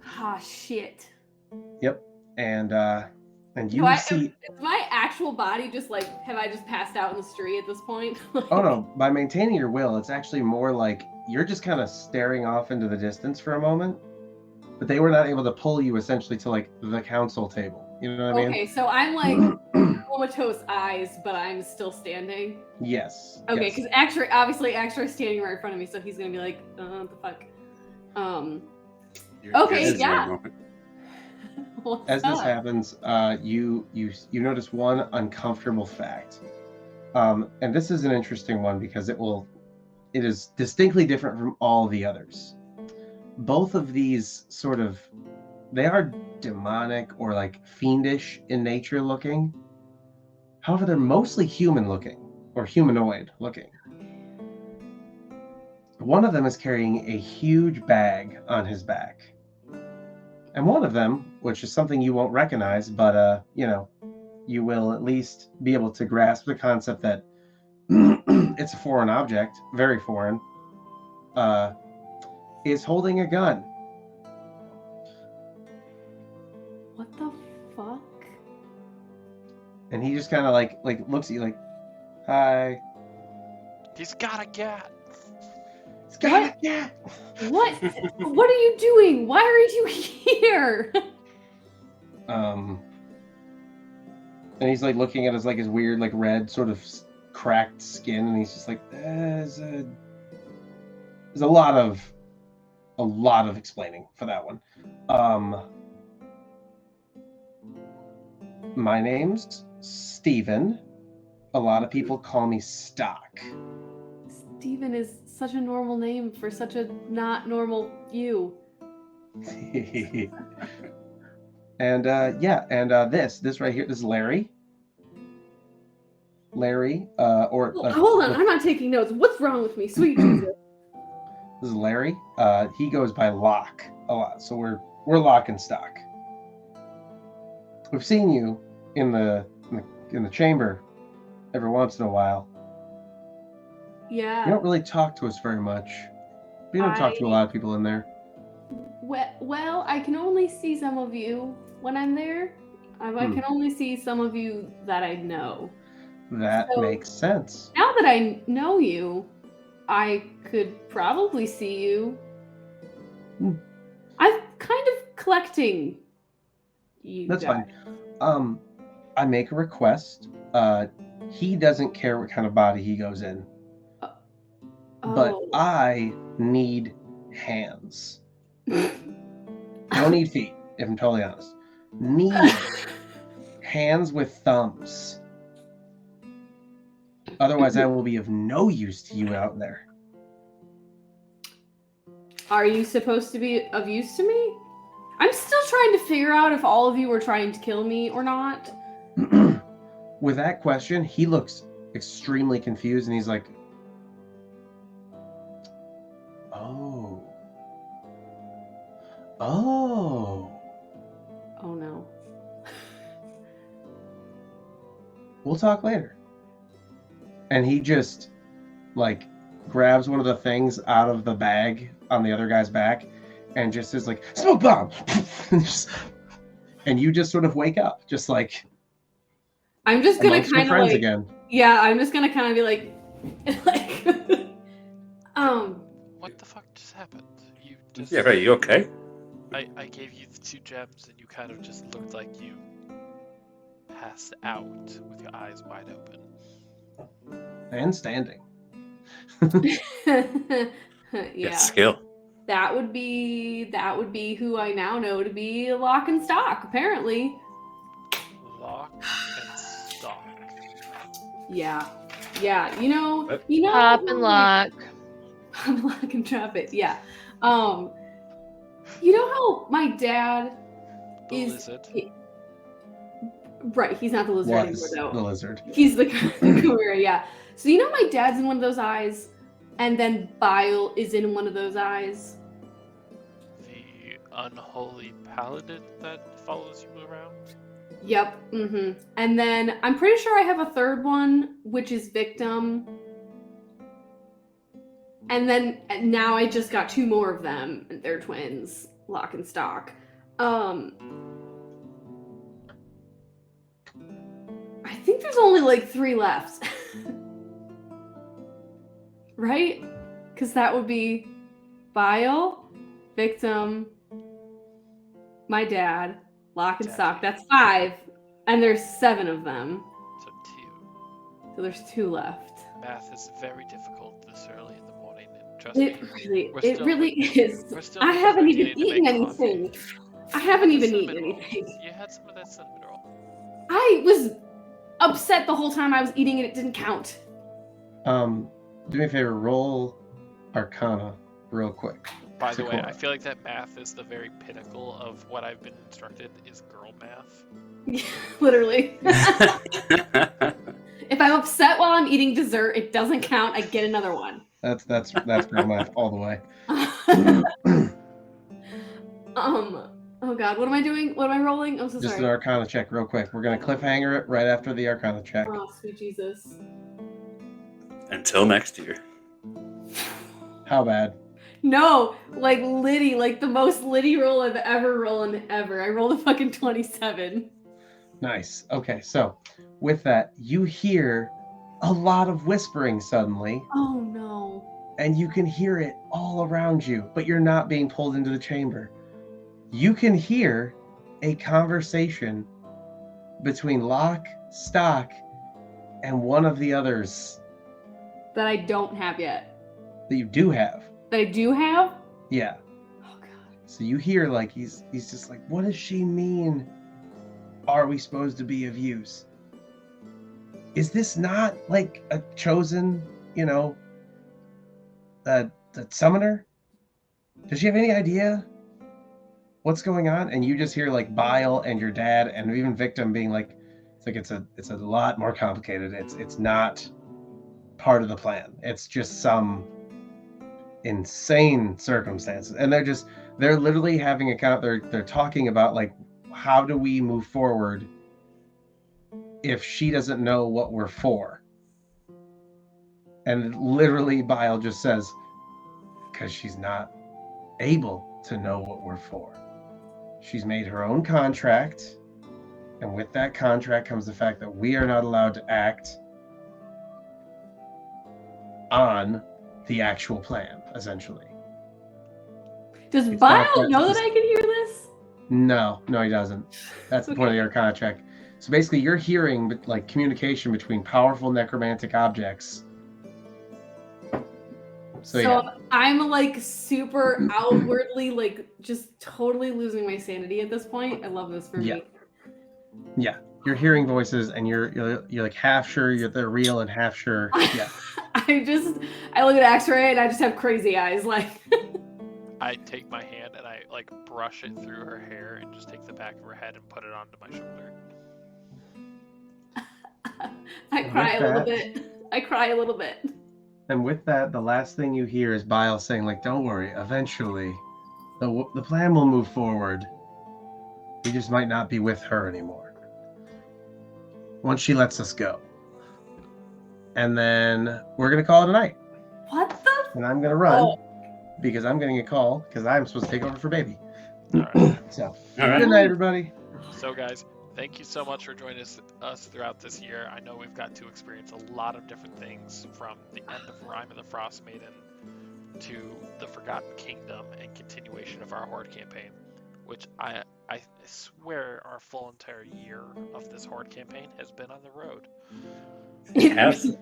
Ah shit. Yep. And you Do I, see... is my actual body just like, have I just passed out in the street at this point? Oh no, by maintaining your will, it's actually more like you're just kind of staring off into the distance for a moment. But they were not able to pull you essentially to like the council table. You know what I mean? Okay, so I'm like comatose eyes, but I'm still standing. Yes. Okay, yes. because obviously Axer's standing right in front of me, so he's gonna be like, what the fuck? Okay, This is your yeah. moment. What's As this up? happens, you notice one uncomfortable fact, and this is an interesting one because it is distinctly different from all the others. Both of these they are demonic or like fiendish in nature looking. However, they're mostly human looking or humanoid looking. One of them is carrying a huge bag on his back. And one of them, which is something you won't recognize, but you will at least be able to grasp the concept that it's a foreign object, very foreign, is holding a gun. just kind of like looks at you like, hi. He's got a cat. It's got a cat. What? What are you doing? Why are you here? And he's like looking at his weird red sort of cracked skin, and he's just like, there's a lot of explaining for that one. My name's Steven. A lot of people call me Stock. Steven is such a normal name for such a not normal you. And this right here, this is Larry. Hold on, I'm not taking notes. What's wrong with me? Sweet Jesus. This is Larry. He goes by Locke a lot, so we're Lock and Stock. We've seen you in the chamber every once in a while. Yeah. You don't really talk to us very much. We don't talk to a lot of people in there. Well, I can only see some of you when I'm there. I can only see some of you that I know. That makes sense. Now that I know you, I could probably see you. I'm kind of collecting you. That's guys. fine. I make a request. He doesn't care what kind of body he goes in. But I need hands. Don't need feet, if I'm totally honest. Need hands with thumbs. Otherwise, I will be of no use to you out there. Are you supposed to be of use to me? I'm still trying to figure out if all of you were trying to kill me or not. With that question, he looks extremely confused, and he's like, Oh no. We'll talk later. And he just grabs one of the things out of the bag on the other guy's back and just is like, smoke bomb. And you just sort of wake up, just like, I'm just gonna kind of again. Yeah, I'm just gonna kind of be like What the fuck just happened? You just Yeah, right. You okay? I gave you the 2 gems and you kind of just looked like you passed out with your eyes wide open. And standing. Yeah. Skill. That would be who I now know to be Lock and Stock, apparently. Lock and Stock. Yeah. Yeah. You know Pop and lock. Pop and lock and drop it. Yeah. You know how my dad is lizard. Right, he's not the lizard anymore though. The lizard. He's the Chimera, yeah. So you know my dad's in one of those eyes, and then Bile is in one of those eyes? The unholy paladin that follows you around? Yep, mm-hmm. And then I'm pretty sure I have a third one, which is Victim. And then now I just got 2 more of them, and they're twins, Lock and Stock. I think there's only 3 left. Right? Because that would be Bile, Victim, my dad, Lock and Stock. That's 5. And there's 7 of them. So 2. So there's 2 left. Math is very difficult this early in the morning. And trust It me, really is. I haven't even eaten anything. I haven't even eaten anything. You had some of that cinnamon roll. I was upset the whole time I was eating it. It didn't count. Do me a favor, roll Arcana real quick. By the way, I feel like that math is the very pinnacle of what I've been instructed is girl math. Literally. If I'm upset while I'm eating dessert, it doesn't count. I get another one. That's girl math all the way. Oh god, what am I doing? What am I rolling? I'm so Just sorry. an Arcana check real quick. We're gonna cliffhanger it right after the Arcana check. Oh, sweet Jesus. Until next year. How bad? No, Liddy, the most Liddy roll I've ever rolled ever. I rolled a fucking 27. Nice. Okay, so with that, you hear a lot of whispering suddenly, Oh no. and you can hear it all around you, but you're not being pulled into the chamber. You can hear a conversation between Locke, Stock, and one of the others That I don't have yet. that you do have. That I do have? Yeah. Oh god. So you hear like he's just like, what does she mean? Are we supposed to be of use? Is this not like a chosen, a summoner? Does she have any idea what's going on? And you just hear like Bile and your dad and even Victim being like, it's a lot more complicated. It's not part of the plan. It's just some insane circumstances. And they're literally having they're talking about like, how do we move forward if she doesn't know what we're for? And literally Bile just says, because she's not able to know what we're for. She's made her own contract, and with that contract comes the fact that we are not allowed to act on the actual plan, essentially. Does It's Bile not- know that I can hear this? No, he doesn't. That's the point of your contract. So basically, you're hearing like communication between powerful necromantic objects. So yeah, I'm like super outwardly like just totally losing my sanity at this point. I love this for me. Yeah. You're hearing voices, and you're like half sure they're real and half sure. Yeah. I look at X-Ray and I just have crazy eyes. Like I take my hand and I like brush it through her hair and just take the back of her head and put it onto my shoulder. I cry a little bit. And with that, the last thing you hear is Bile saying, like, don't worry, eventually, the plan will move forward. We just might not be with her anymore. Once she lets us go. And then we're going to call it a night. What the? And I'm going to run because I'm getting a call because I'm supposed to take over for Baby. All right. So, All right. good night, everybody. So, guys, thank you so much for joining us throughout this year. I know we've got to experience a lot of different things, from the end of Rime of the Frost Maiden to the Forgotten Kingdom and continuation of our Hoard campaign, which I swear our full entire year of this Hoard campaign has been on the road. It has.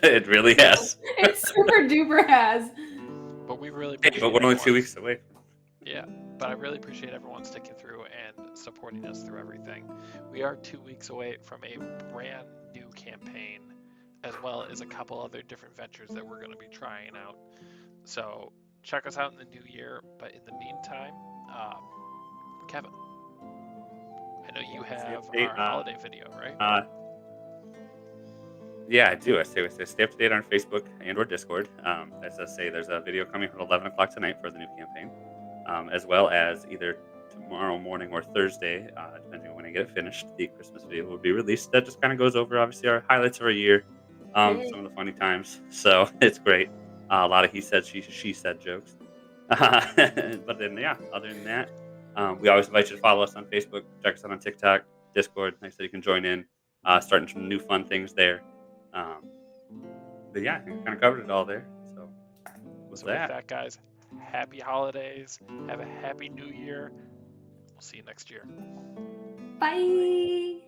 It really has. It super duper has. But we really Hey, but we're only 2 weeks away. Yeah, but I really appreciate everyone sticking through and supporting us through everything. We are 2 weeks away from a brand new campaign, as well as a couple other different ventures that we're going to be trying out. So check us out in the new year. But in the meantime, Kevin, I know you have our holiday video, right? Yeah, I do. I stay up to date on Facebook and or Discord. As I say, there's a video coming at 11 o'clock tonight for the new campaign, as well as either tomorrow morning or Thursday, depending on when I get it finished. The Christmas video will be released. That just kind of goes over, obviously, our highlights of our year, some of the funny times. So it's great. A lot of he said, she said jokes. But then, yeah, other than that, we always invite you to follow us on Facebook, check us out on TikTok, Discord. Like I said, you can join in, starting some new fun things there. But yeah, I think we kind of covered it all there. So with that, guys, happy holidays. Have a happy new year. We'll see you next year. Bye.